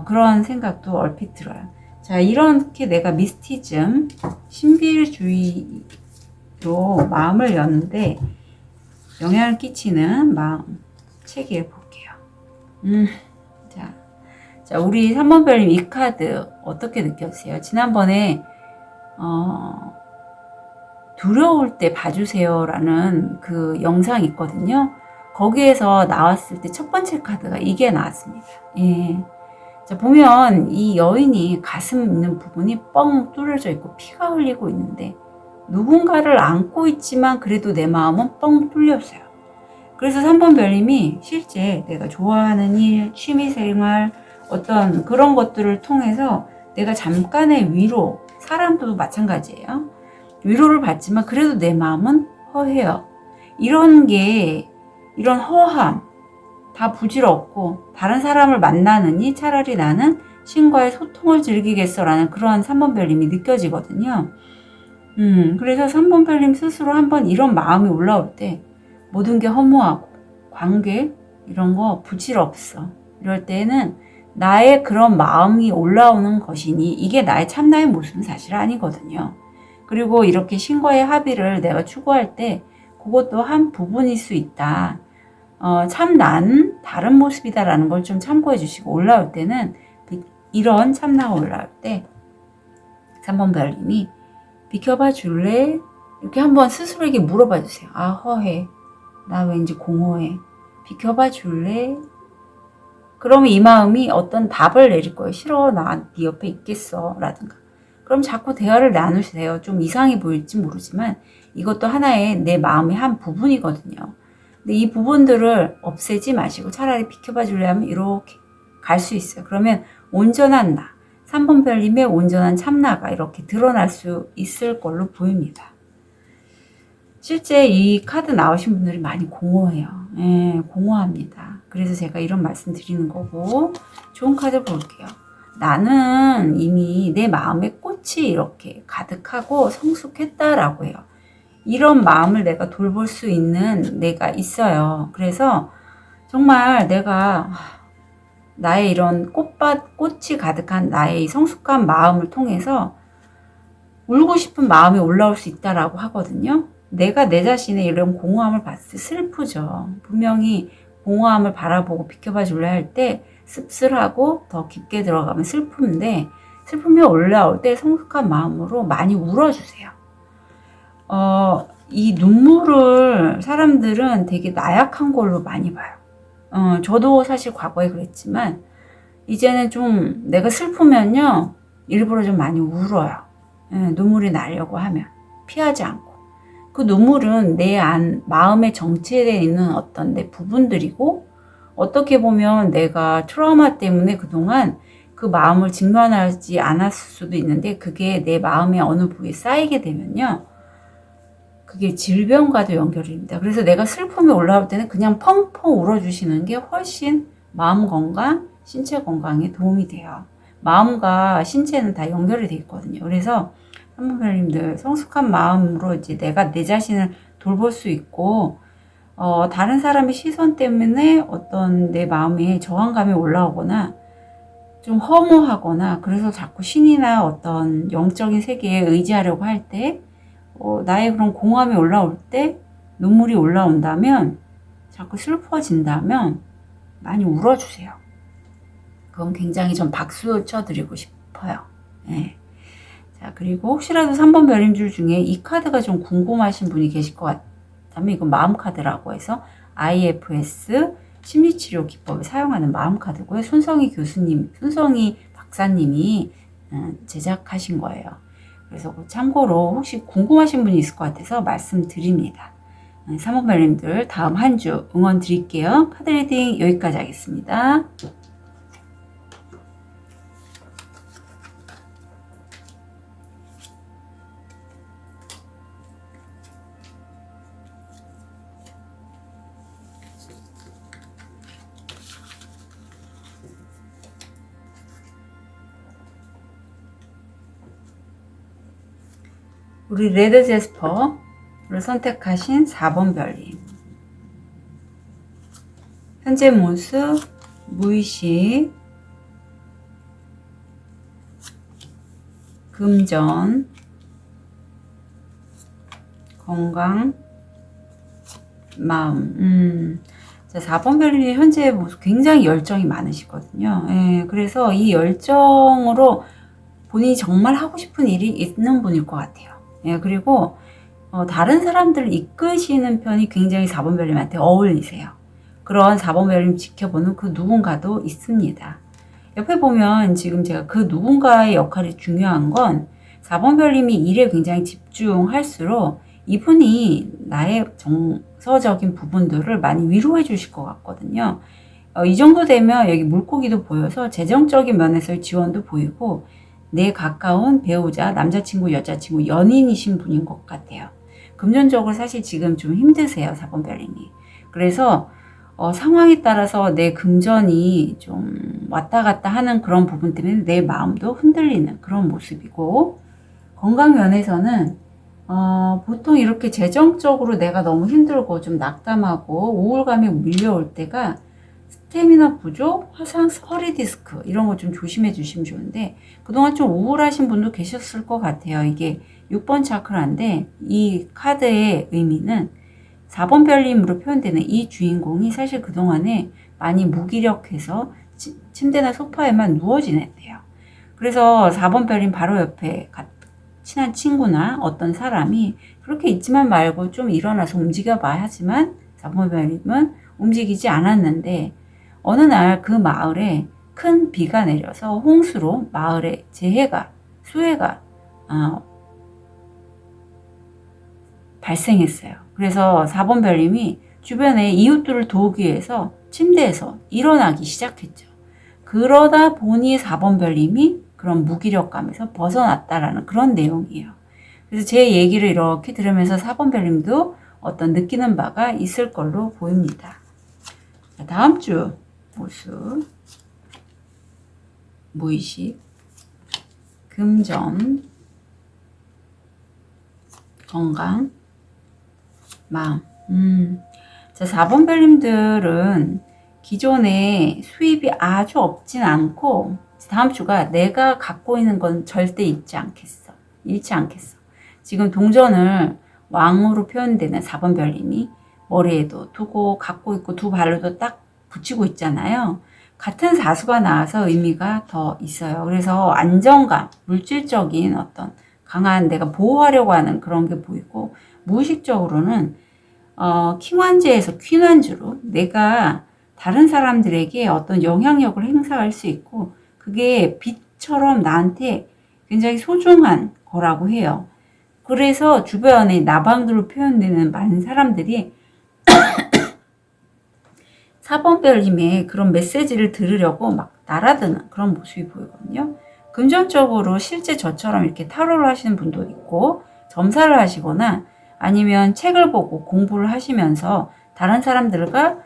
그런 생각도 얼핏 들어요. 자, 이렇게 내가 미스티즘, 신비주의로 마음을 였는데 영향을 끼치는 마음 체계를 볼게요. 자, 우리 3번 별님 이 카드 어떻게 느꼈어요? 지난번에 두려울 때 봐주세요라는 그 영상이 있거든요. 거기에서 나왔을 때 첫 번째 카드가 이게 나왔습니다. 예. 자, 보면 이 여인이 가슴 있는 부분이 뻥 뚫려져 있고 피가 흘리고 있는데 누군가를 안고 있지만 그래도 내 마음은 뻥 뚫렸어요. 그래서 3번 별님이 실제 내가 좋아하는 일, 취미생활, 어떤 그런 것들을 통해서 내가 잠깐의 위로, 사람도 마찬가지예요. 위로를 받지만 그래도 내 마음은 허해요. 이런 허함, 다 부질없고 다른 사람을 만나느니 차라리 나는 신과의 소통을 즐기겠어라는 그러한 3번 별님이 느껴지거든요. 그래서 3번 별님 스스로 한번 이런 마음이 올라올 때 모든 게 허무하고 관계 이런 거 부질없어. 이럴 때는 나의 그런 마음이 올라오는 것이니 이게 나의 참나의 모습은 사실 아니거든요. 그리고 이렇게 신과의 합의를 내가 추구할 때 그것도 한 부분일 수 있다. 참 난 다른 모습이다라는 걸 좀 참고해 주시고 올라올 때는 이런 참나가 올라올 때 3번 별님이 비켜봐 줄래? 이렇게 한번 스스로에게 물어봐 주세요. 아, 허해. 나 왠지 공허해. 비켜봐 줄래? 그러면 이 마음이 어떤 답을 내릴 거예요. 싫어. 나 네 옆에 있겠어. 라든가. 그럼 자꾸 대화를 나누세요. 좀 이상해 보일지 모르지만 이것도 하나의 내 마음의 한 부분이거든요. 근데 이 부분들을 없애지 마시고 차라리 비켜봐 줄래 하면 이렇게 갈 수 있어요. 그러면 온전한 나, 3번 별님의 온전한 참나가 이렇게 드러날 수 있을 걸로 보입니다. 실제 이 카드 나오신 분들이 많이 공허해요. 예, 공허합니다. 그래서 제가 이런 말씀 드리는 거고 좋은 카드 볼게요. 나는 이미 내 마음의 꽃이 이렇게 가득하고 성숙했다라고 해요. 이런 마음을 내가 돌볼 수 있는 내가 있어요. 그래서 정말 내가 나의 이런 꽃이 가득한 나의 성숙한 마음을 통해서 울고 싶은 마음이 올라올 수 있다라고 하거든요. 내가 내 자신의 이런 공허함을 봤을 때 슬프죠. 분명히 공허함을 바라보고 비켜봐 줄래 할 때 씁쓸하고 더 깊게 들어가면 슬픔인데 슬픔이 올라올 때 성숙한 마음으로 많이 울어주세요. 이 눈물을 사람들은 되게 나약한 걸로 많이 봐요. 저도 사실 과거에 그랬지만 이제는 좀 내가 슬프면요 일부러 좀 많이 울어요. 눈물이 나려고 하면 피하지 않고 그 눈물은 내 마음에 정체되어 있는 어떤 내 부분들이고 어떻게 보면 내가 트라우마 때문에 그동안 그 마음을 직면하지 않았을 수도 있는데 그게 내 마음의 어느 부위에 쌓이게 되면요 그게 질병과도 연결이 됩니다. 그래서 내가 슬픔이 올라올 때는 그냥 펑펑 울어주시는 게 훨씬 마음 건강, 신체 건강에 도움이 돼요. 마음과 신체는 다 연결이 돼 있거든요. 그래서 한번별님들 성숙한 마음으로 이제 내가 내 자신을 돌볼 수 있고 다른 사람의 시선 때문에 어떤 내 마음에 저항감이 올라오거나 좀 허무하거나 그래서 자꾸 신이나 어떤 영적인 세계에 의지하려고 할 때 나의 그런 공허함이 올라올 때 눈물이 올라온다면 자꾸 슬퍼진다면 많이 울어주세요. 그건 굉장히 전 박수 쳐드리고 싶어요. 네. 자, 그리고 혹시라도 3번 별님들 중에 이 카드가 좀 궁금하신 분이 계실 것 같다면 이건 마음 카드라고 해서 IFS 심리치료 기법을 사용하는 마음 카드고요. 손성희 박사님이 제작하신 거예요. 그래서 참고로 혹시 궁금하신 분이 있을 것 같아서 말씀드립니다. 3번 별님들 다음 한 주 응원 드릴게요. 카드 리딩 여기까지 하겠습니다. 우리 레드 제스퍼를 선택하신 4번 별님. 현재 모습, 무의식, 금전, 건강, 마음. 자, 4번 별님 현재 모습 굉장히 열정이 많으시거든요. 예, 그래서 이 열정으로 본인이 정말 하고 싶은 일이 있는 분일 것 같아요. 예, 그리고 다른 사람들을 이끄시는 편이 굉장히 4번 별님한테 어울리세요. 그런 4번 별님 지켜보는 그 누군가도 있습니다. 옆에 보면 지금 제가 그 누군가의 역할이 중요한 건 4번 별님이 일에 굉장히 집중할수록 이분이 나의 정서적인 부분들을 많이 위로해 주실 것 같거든요. 이 정도 되면 여기 물고기도 보여서 재정적인 면에서의 지원도 보이고 내 가까운 배우자, 남자친구, 여자친구, 연인이신 분인 것 같아요. 금전적으로 사실 지금 좀 힘드세요, 4번 별님이. 그래서 상황에 따라서 내 금전이 좀 왔다 갔다 하는 그런 부분 때문에 내 마음도 흔들리는 그런 모습이고, 건강 면에서는 보통 이렇게 재정적으로 내가 너무 힘들고 좀 낙담하고 우울감이 밀려올 때가 스태미나 부족, 화상, 허리 디스크 이런 거 좀 조심해 주시면 좋은데, 그동안 좀 우울하신 분도 계셨을 것 같아요. 이게 6번 차크라인데 이 카드의 의미는 4번 별님으로 표현되는 이 주인공이 사실 그동안에 많이 무기력해서 침대나 소파에만 누워 지냈대요. 그래서 4번 별님 바로 옆에 친한 친구나 어떤 사람이 그렇게 있지만 말고 좀 일어나서 움직여봐 하지만 4번 별님은 움직이지 않았는데, 어느 날 그 마을에 큰 비가 내려서 홍수로 마을에 수해가 발생했어요. 그래서 4번 별님이 주변에 이웃들을 도우기 위해서 침대에서 일어나기 시작했죠. 그러다 보니 4번 별님이 그런 무기력감에서 벗어났다라는 그런 내용이에요. 그래서 제 얘기를 이렇게 들으면서 4번 별님도 어떤 느끼는 바가 있을 걸로 보입니다. 다음 주 모습, 무의식, 금전, 건강, 마음. 자, 4번 별님들은 기존에 수입이 아주 없진 않고 다음 주가 내가 갖고 있는 건 절대 잃지 않겠어. 지금 동전을 왕으로 표현되는 4번 별님이 머리에도 두고 갖고 있고 두 발로도 딱 붙이고 있잖아요. 같은 사수가 나와서 의미가 더 있어요. 그래서 안정감, 물질적인 어떤 강한 내가 보호하려고 하는 그런 게 보이고, 무의식적으로는 킹완제에서 퀸완주로 내가 다른 사람들에게 어떤 영향력을 행사할 수 있고, 그게 빛처럼 나한테 굉장히 소중한 거라고 해요. 그래서 주변에 나방으로 표현되는 많은 사람들이 4번 별님의 그런 메시지를 들으려고 막 날아드는 그런 모습이 보이거든요. 금전적으로 실제 저처럼 이렇게 타로를 하시는 분도 있고, 점사를 하시거나 아니면 책을 보고 공부를 하시면서 다른 사람들과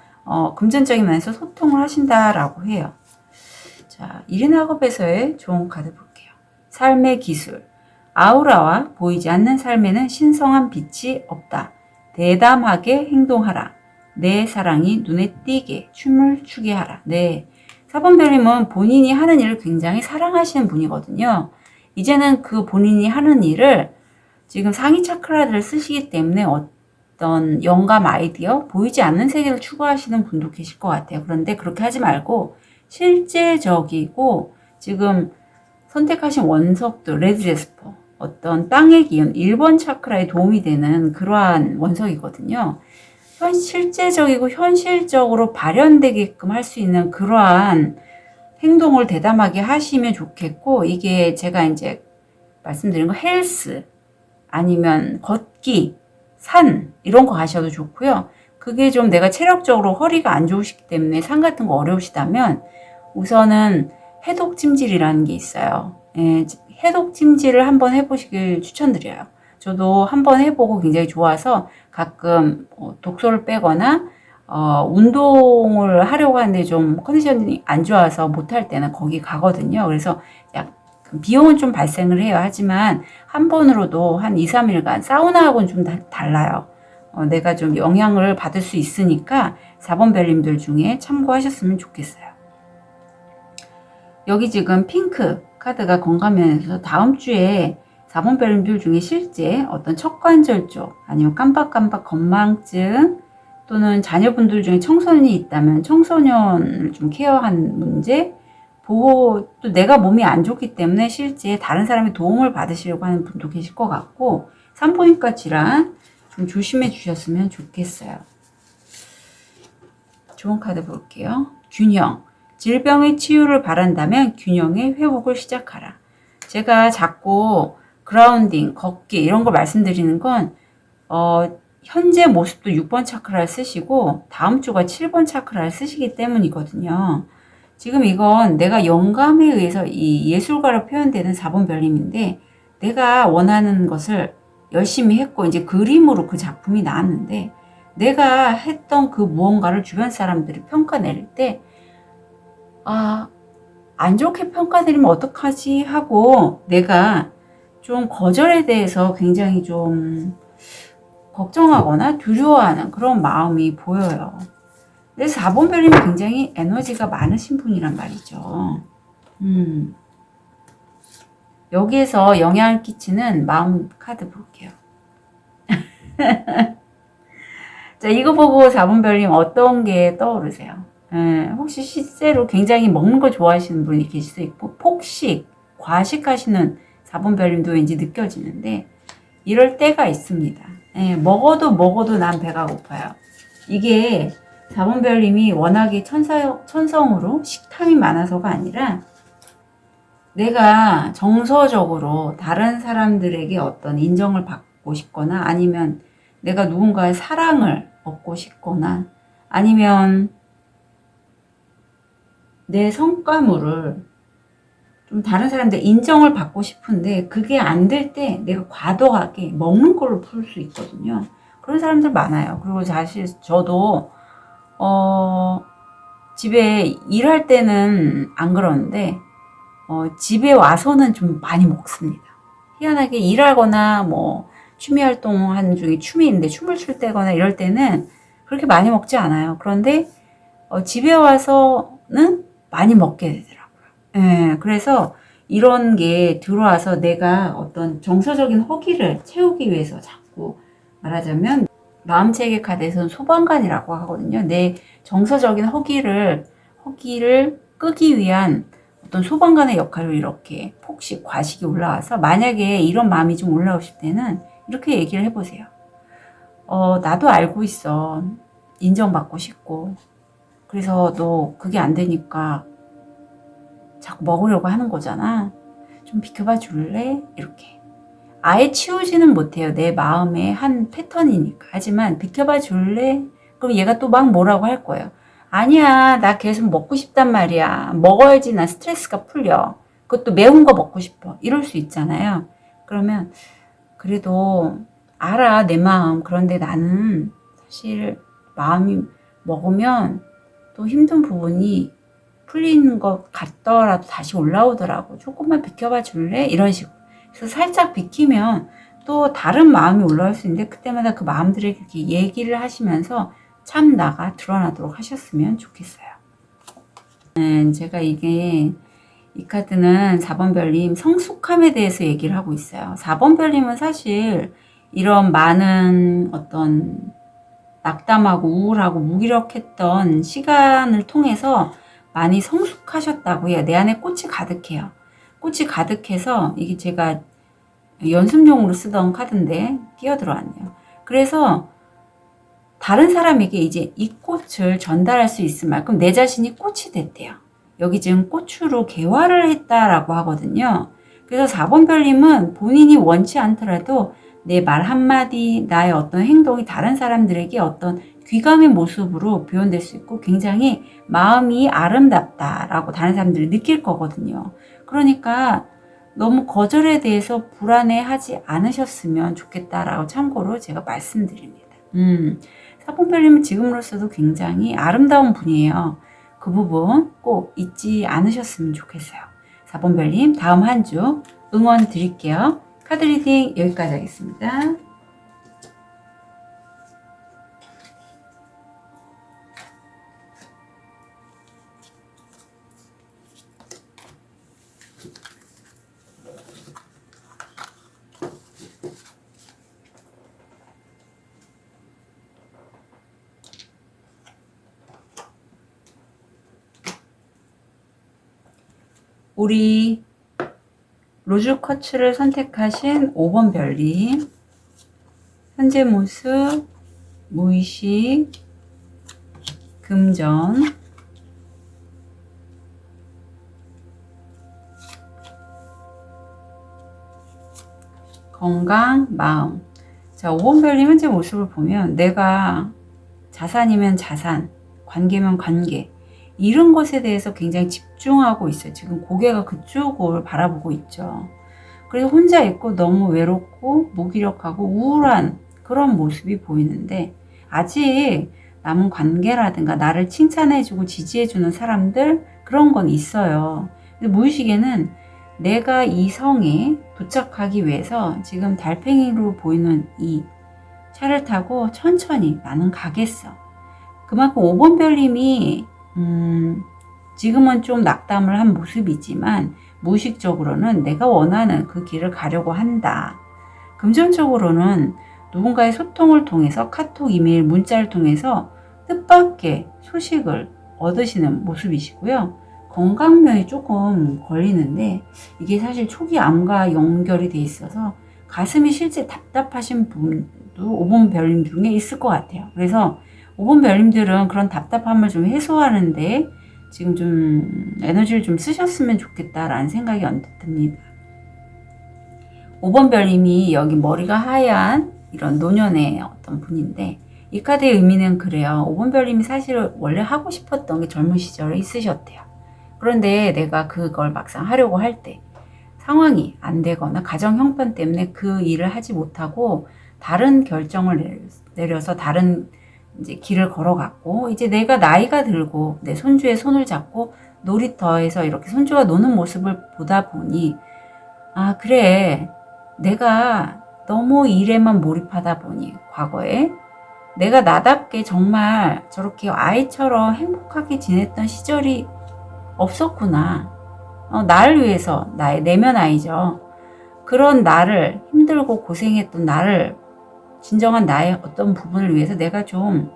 금전적인 면에서 소통을 하신다라고 해요. 자, 1인 학업에서의 좋은 카드 볼게요. 삶의 기술. 아우라와 보이지 않는 삶에는 신성한 빛이 없다. 대담하게 행동하라. 내 사랑이 눈에 띄게 춤을 추게 하라. 네. 4번 별님은 본인이 하는 일을 굉장히 사랑하시는 분이거든요. 이제는 그 본인이 하는 일을 지금 상위 차크라들을 쓰시기 때문에 어떤 영감, 아이디어, 보이지 않는 세계를 추구하시는 분도 계실 것 같아요. 그런데 그렇게 하지 말고 실제적이고 지금 선택하신 원석도 레드 제스퍼, 어떤 땅의 기운, 1번 차크라에 도움이 되는 그러한 원석이거든요. 실제적이고 현실적으로 발현되게끔 할 수 있는 그러한 행동을 대담하게 하시면 좋겠고, 이게 제가 이제 말씀드린 거 헬스 아니면 걷기, 산 이런 거 가셔도 좋고요. 그게 좀 내가 체력적으로 허리가 안 좋으시기 때문에 산 같은 거 어려우시다면 우선은 해독찜질이라는 게 있어요. 예, 해독찜질을 한번 해보시길 추천드려요. 저도 한번 해보고 굉장히 좋아서 가끔 독소를 빼거나 운동을 하려고 하는데 좀 컨디션이 안 좋아서 못할 때는 거기 가거든요. 그래서 비용은 좀 발생을 해요. 하지만 한 번으로도 한 2, 3일간 사우나하고는 좀 달라요. 내가 좀 영향을 받을 수 있으니까 4번 별님들 중에 참고하셨으면 좋겠어요. 여기 지금 핑크 카드가 건강면에서 다음 주에 4번 별님들 중에 실제 어떤 척관절 쪽 아니면 깜빡깜빡 건망증 또는 자녀분들 중에 청소년이 있다면 청소년을 좀 케어하는 문제, 보호, 또 내가 몸이 안 좋기 때문에 실제 다른 사람의 도움을 받으시려고 하는 분도 계실 것 같고, 산부인과 질환 좀 조심해 주셨으면 좋겠어요. 좋은 카드 볼게요. 균형. 질병의 치유를 바란다면 균형의 회복을 시작하라. 제가 자꾸 그라운딩, 걷기 이런 거 말씀드리는 건 현재 모습도 6번 차크라를 쓰시고 다음 주가 7번 차크라를 쓰시기 때문이거든요. 지금 이건 내가 영감에 의해서 이 예술가로 표현되는 4번 별님인데 내가 원하는 것을 열심히 했고 이제 그림으로 그 작품이 나왔는데 내가 했던 그 무언가를 주변 사람들이 평가낼 때 안 좋게 평가드리면 어떡하지 하고 내가 좀 거절에 대해서 굉장히 좀 걱정하거나 두려워하는 그런 마음이 보여요. 그래서 4번 별님은 굉장히 에너지가 많으신 분이란 말이죠. 여기에서 영향을 끼치는 마음 카드 볼게요. 자, 이거 보고 4번 별님 어떤 게 떠오르세요? 혹시 실제로 굉장히 먹는 거 좋아하시는 분이 계실 수 있고 폭식, 과식하시는 4번 별님도 왠지 느껴지는데 이럴 때가 있습니다. 먹어도 난 배가 고파요. 이게 4번 별님이 워낙에 천성으로 식탐이 많아서가 아니라 내가 정서적으로 다른 사람들에게 어떤 인정을 받고 싶거나 아니면 내가 누군가의 사랑을 얻고 싶거나 아니면 내 성과물을 좀 다른 사람들 인정을 받고 싶은데 그게 안 될 때 내가 과도하게 먹는 걸로 풀 수 있거든요. 그런 사람들 많아요. 그리고 사실 저도 집에 일할 때는 안 그러는데 집에 와서는 좀 많이 먹습니다. 희한하게 일하거나 뭐 취미 활동하는 중에 춤이 있는데 춤을 출 때거나 이럴 때는 그렇게 많이 먹지 않아요. 그런데 집에 와서는 많이 먹게 되더라고요. 그래서 이런 게 들어와서 내가 어떤 정서적인 허기를 채우기 위해서 자꾸 말하자면 마음체계 카드에서는 소방관이라고 하거든요. 내 정서적인 허기를 끄기 위한 어떤 소방관의 역할로 이렇게 폭식, 과식이 올라와서 만약에 이런 마음이 좀 올라오실 때는 이렇게 얘기를 해보세요. 나도 알고 있어. 인정받고 싶고. 그래서 너 그게 안 되니까 자꾸 먹으려고 하는 거잖아. 좀 비켜봐 줄래? 이렇게. 아예 치우지는 못해요. 내 마음의 한 패턴이니까. 하지만 비켜봐 줄래? 그럼 얘가 또 막 뭐라고 할 거예요. 아니야, 나 계속 먹고 싶단 말이야. 먹어야지 나 스트레스가 풀려. 그것도 매운 거 먹고 싶어. 이럴 수 있잖아요. 그러면 그래도 알아, 내 마음. 그런데 나는 사실 마음이 먹으면 또 힘든 부분이 풀리는 것 같더라도 다시 올라오더라고. 조금만 비켜봐 줄래? 이런 식으로. 그래서 살짝 비키면 또 다른 마음이 올라올 수 있는데 그때마다 그 마음들에게 이렇게 얘기를 하시면서 참나가 드러나도록 하셨으면 좋겠어요. 제가 이 카드는 4번 별님 성숙함에 대해서 얘기를 하고 있어요. 4번 별님은 사실 이런 많은 어떤 낙담하고 우울하고 무기력했던 시간을 통해서 많이 성숙하셨다고 해요. 내 안에 꽃이 가득해요. 꽃이 가득해서 이게 제가 연습용으로 쓰던 카드인데 끼어들어왔네요. 그래서 다른 사람에게 이제 이 꽃을 전달할 수 있을 만큼 내 자신이 꽃이 됐대요. 여기 지금 꽃으로 개화를 했다라고 하거든요. 그래서 4번 별님은 본인이 원치 않더라도 내 말 한마디, 나의 어떤 행동이 다른 사람들에게 어떤 귀감의 모습으로 표현될 수 있고 굉장히 마음이 아름답다라고 다른 사람들이 느낄 거거든요. 그러니까 너무 거절에 대해서 불안해하지 않으셨으면 좋겠다라고 참고로 제가 말씀드립니다. 4번 별님은 지금으로서도 굉장히 아름다운 분이에요. 그 부분 꼭 잊지 않으셨으면 좋겠어요. 4번 별님 다음 한 주 응원 드릴게요. 카드 리딩 여기까지 하겠습니다. 우리 로즈 쿼츠를 선택하신 5번 별님, 현재 모습, 무의식, 금전, 건강, 마음. 자, 5번 별님 현재 모습을 보면 내가 자산이면 자산, 관계면 관계, 이런 것에 대해서 굉장히 집중하고 있어요. 지금 고개가 그쪽을 바라보고 있죠. 그래서 혼자 있고 너무 외롭고 무기력하고 우울한 그런 모습이 보이는데 아직 남은 관계라든가 나를 칭찬해주고 지지해주는 사람들 그런 건 있어요. 무의식에는 내가 이 성에 도착하기 위해서 지금 달팽이로 보이는 이 차를 타고 천천히 나는 가겠어. 그만큼 5번 별님이 지금은 좀 낙담을 한 모습이지만 무의식적으로는 내가 원하는 그 길을 가려고 한다. 금전적으로는 누군가의 소통을 통해서 카톡, 이메일, 문자를 통해서 뜻밖의 소식을 얻으시는 모습이시고요. 건강면이 조금 걸리는데 이게 사실 초기 암과 연결이 돼 있어서 가슴이 실제 답답하신 분도 5번 별님 중에 있을 것 같아요. 그래서 5번 별님들은 그런 답답함을 좀 해소하는데 지금 좀 에너지를 좀 쓰셨으면 좋겠다라는 생각이 언뜻 듭니다. 5번 별님이 여기 머리가 하얀 이런 노년의 어떤 분인데 이 카드의 의미는 그래요. 5번 별님이 사실 원래 하고 싶었던 게 젊은 시절에 있으셨대요. 그런데 내가 그걸 막상 하려고 할 때 상황이 안 되거나 가정 형편 때문에 그 일을 하지 못하고 다른 결정을 내려서 다른 이제 길을 걸어갔고 이제 내가 나이가 들고 내 손주의 손을 잡고 놀이터에서 이렇게 손주가 노는 모습을 보다 보니 아 그래 내가 너무 일에만 몰입하다 보니 과거에 내가 나답게 정말 저렇게 아이처럼 행복하게 지냈던 시절이 없었구나. 나를 위해서 나의 내면 아이죠. 그런 나를 힘들고 고생했던 나를 진정한 나의 어떤 부분을 위해서 내가 좀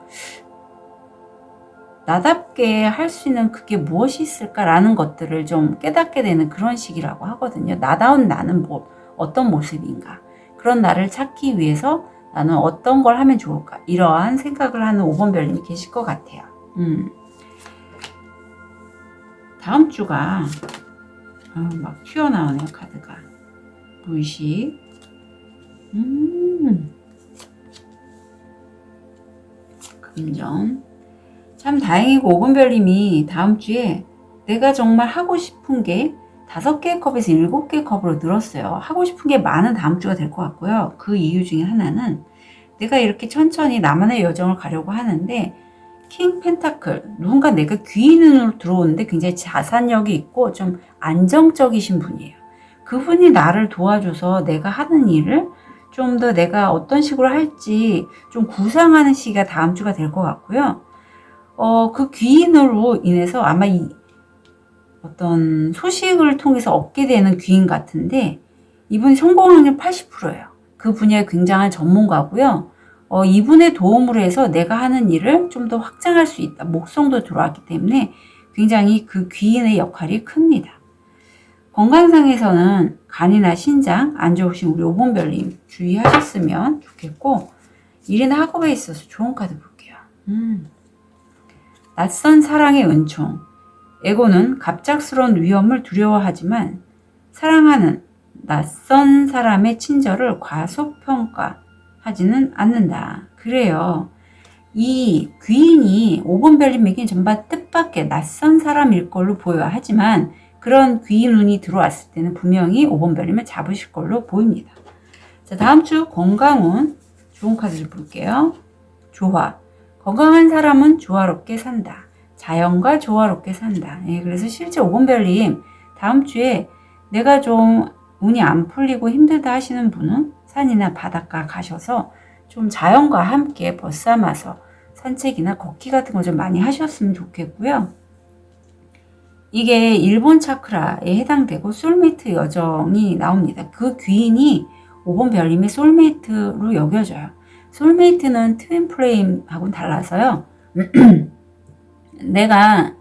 나답게 할 수 있는 그게 무엇이 있을까라는 것들을 좀 깨닫게 되는 그런 시기라고 하거든요. 나다운 나는 어떤 모습인가. 그런 나를 찾기 위해서 나는 어떤 걸 하면 좋을까. 이러한 생각을 하는 5번 별님이 계실 것 같아요. 다음 주가 막 튀어나오네요. 카드가. 무의식. 금전. 참 다행이고 5번 별님이 다음 주에 내가 정말 하고 싶은 게 5개의 컵에서 7개의 컵으로 늘었어요. 하고 싶은 게 많은 다음 주가 될 것 같고요. 그 이유 중에 하나는 내가 이렇게 천천히 나만의 여정을 가려고 하는데 킹 펜타클, 누군가 내가 귀인으로 들어오는데 굉장히 자산력이 있고 좀 안정적이신 분이에요. 그분이 나를 도와줘서 내가 하는 일을 좀 더 내가 어떤 식으로 할지 좀 구상하는 시기가 다음 주가 될 것 같고요. 그 귀인으로 인해서 아마 이 어떤 소식을 통해서 얻게 되는 귀인 같은데 이분이 성공 확률 80%예요. 그 분야에 굉장한 전문가고요. 이분의 도움으로 해서 내가 하는 일을 좀 더 확장할 수 있다. 목성도 들어왔기 때문에 굉장히 그 귀인의 역할이 큽니다. 건강상에서는 간이나 신장 안 좋으신 우리 5번 별님 주의하셨으면 좋겠고 일이나 학업에 있어서 좋은 카드 볼게요. 낯선 사랑의 은총. 에고는 갑작스러운 위험을 두려워하지만 사랑하는 낯선 사람의 친절을 과소평가하지는 않는다. 그래요. 이 귀인이 5번 별님에게 전반 뜻밖의 낯선 사람일 걸로 보여야 하지만 그런 귀인 운이 들어왔을 때는 분명히 5번 별님을 잡으실 걸로 보입니다. 자, 다음 주 건강운 좋은 카드를 볼게요. 조화. 건강한 사람은 조화롭게 산다. 자연과 조화롭게 산다. 예, 그래서 실제 5번 별님 다음 주에 내가 좀 운이 안 풀리고 힘들다 하시는 분은 산이나 바닷가 가셔서 좀 자연과 함께 벗삼아서 산책이나 걷기 같은 거 좀 많이 하셨으면 좋겠고요. 이게 일본 차크라에 해당되고 소울메이트 여정이 나옵니다. 그 귀인이 5번 별님의 소울메이트로 여겨져요. 소울메이트는 트윈 플레임하고는 달라서요. 내가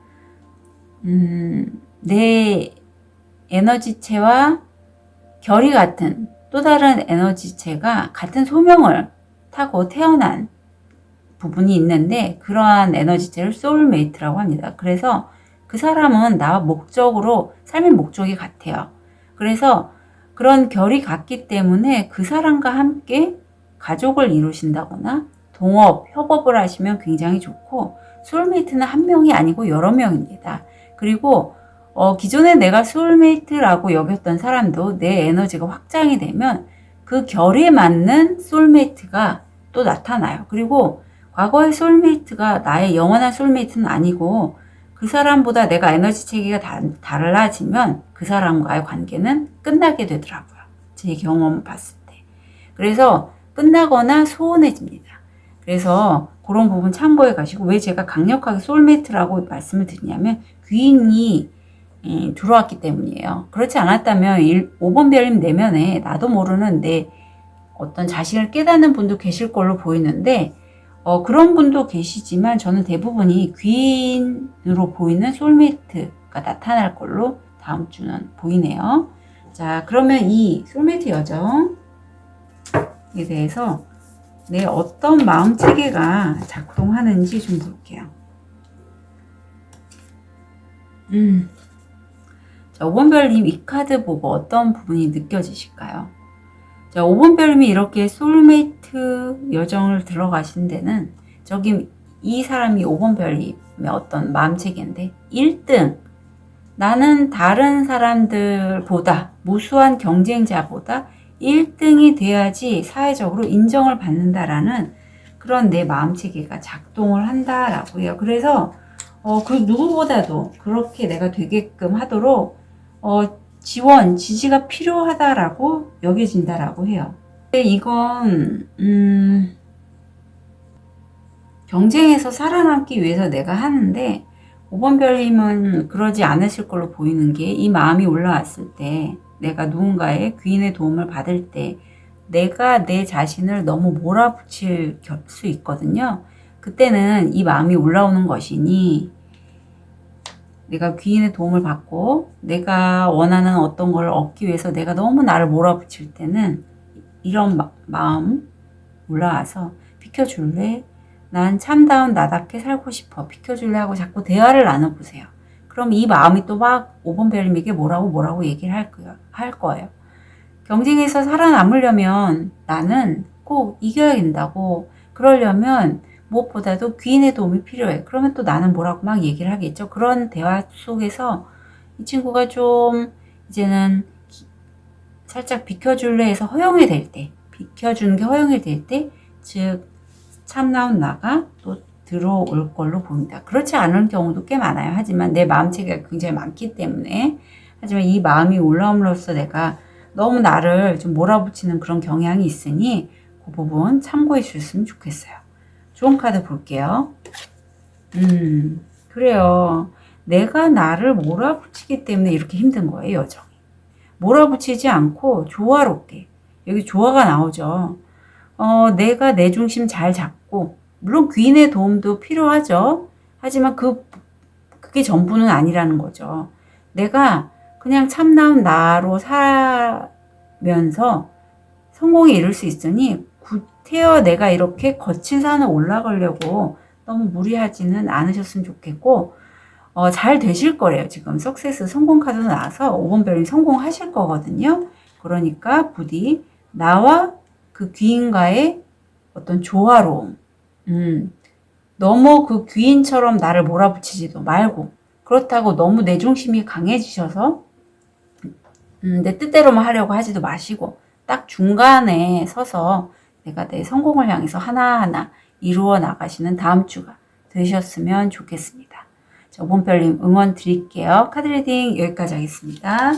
내 에너지체와 결이 같은 또 다른 에너지체가 같은 소명을 타고 태어난 부분이 있는데 그러한 에너지체를 소울메이트라고 합니다. 그래서 그 사람은 나와 목적으로 삶의 목적이 같아요. 그래서 그런 결이 같기 때문에 그 사람과 함께 가족을 이루신다거나 동업, 협업을 하시면 굉장히 좋고 소울메이트는 한 명이 아니고 여러 명입니다. 그리고 기존에 내가 소울메이트라고 여겼던 사람도 내 에너지가 확장이 되면 그 결에 맞는 소울메이트가 또 나타나요. 그리고 과거의 소울메이트가 나의 영원한 소울메이트는 아니고 그 사람보다 내가 에너지 체계가 달라지면 그 사람과의 관계는 끝나게 되더라고요. 제 경험을 봤을 때. 그래서 끝나거나 소원해집니다. 그래서 그런 부분 참고해 가시고 왜 제가 강력하게 소울메이트라고 말씀을 드리냐면 귀인이 들어왔기 때문이에요. 그렇지 않았다면 5번 별님 내면에 나도 모르는 내 어떤 자신을 깨닫는 분도 계실 걸로 보이는데 그런 분도 계시지만 저는 대부분이 귀인으로 보이는 소울메이트가 나타날 걸로 다음 주는 보이네요. 자, 그러면 이 소울메이트 여정에 대해서 내 어떤 마음 체계가 작동하는지 좀 볼게요. 자, 5번 별님 이 카드 보고 어떤 부분이 느껴지실까요? 자, 5번 별님이 이렇게 소울메이트 여정을 들어가신 데는 저기 이 사람이 5번 별님의 어떤 마음체계인데 1등 나는 다른 사람들보다 무수한 경쟁자보다 1등이 돼야지 사회적으로 인정을 받는다라는 그런 내 마음체계가 작동을 한다라고 해요. 그래서 그 누구보다도 그렇게 내가 되게끔 하도록 지원, 지지가 필요하다라고 여겨진다라고 해요. 근데 이건 경쟁에서 살아남기 위해서 내가 하는데 5번 별님은 그러지 않으실 걸로 보이는 게 이 마음이 올라왔을 때 내가 누군가의 귀인의 도움을 받을 때 내가 내 자신을 너무 몰아붙일 수 있거든요. 그때는 이 마음이 올라오는 것이니 내가 귀인의 도움을 받고 내가 원하는 어떤 걸 얻기 위해서 내가 너무 나를 몰아붙일 때는 이런 마음 올라와서 비켜줄래? 난 참다운 나답게 살고 싶어. 비켜줄래? 하고 자꾸 대화를 나눠보세요. 그럼 이 마음이 또 막 5번 별님에게 뭐라고 얘기를 할 거예요. 경쟁에서 살아남으려면 나는 꼭 이겨야 된다고 그러려면 무엇보다도 귀인의 도움이 필요해. 그러면 또 나는 뭐라고 막 얘기를 하겠죠. 그런 대화 속에서 이 친구가 좀 이제는 살짝 비켜줄래 해서 허용이 될 때, 비켜주는 게 허용이 될 때, 즉 참나온 나가 또 들어올 걸로 보입니다. 그렇지 않은 경우도 꽤 많아요. 하지만 내 마음체계가 굉장히 많기 때문에 하지만 이 마음이 올라옴으로써 내가 너무 나를 좀 몰아붙이는 그런 경향이 있으니 그 부분 참고해 주셨으면 좋겠어요. 좋은 카드 볼게요. 그래요. 내가 나를 몰아붙이기 때문에 이렇게 힘든 거예요, 여정이. 몰아붙이지 않고 조화롭게. 여기 조화가 나오죠. 내가 내 중심 잘 잡고, 물론 귀인의 도움도 필요하죠. 하지만 그게 전부는 아니라는 거죠. 내가 그냥 참나온 나로 살면서 성공에 이룰 수 있으니 구태여 내가 이렇게 거친 산을 올라가려고 너무 무리하지는 않으셨으면 좋겠고 잘 되실 거래요. 지금 석세스 성공 카드도 나와서 5번 별님 성공하실 거거든요. 그러니까 부디 나와 그 귀인과의 어떤 조화로움 너무 그 귀인처럼 나를 몰아붙이지도 말고 그렇다고 너무 내 중심이 강해지셔서 내 뜻대로만 하려고 하지도 마시고 딱 중간에 서서 내가 내 성공을 향해서 하나하나 이루어 나가시는 다음 주가 되셨으면 좋겠습니다. 자, 오본별님 응원 드릴게요. 카드 리딩 여기까지 하겠습니다.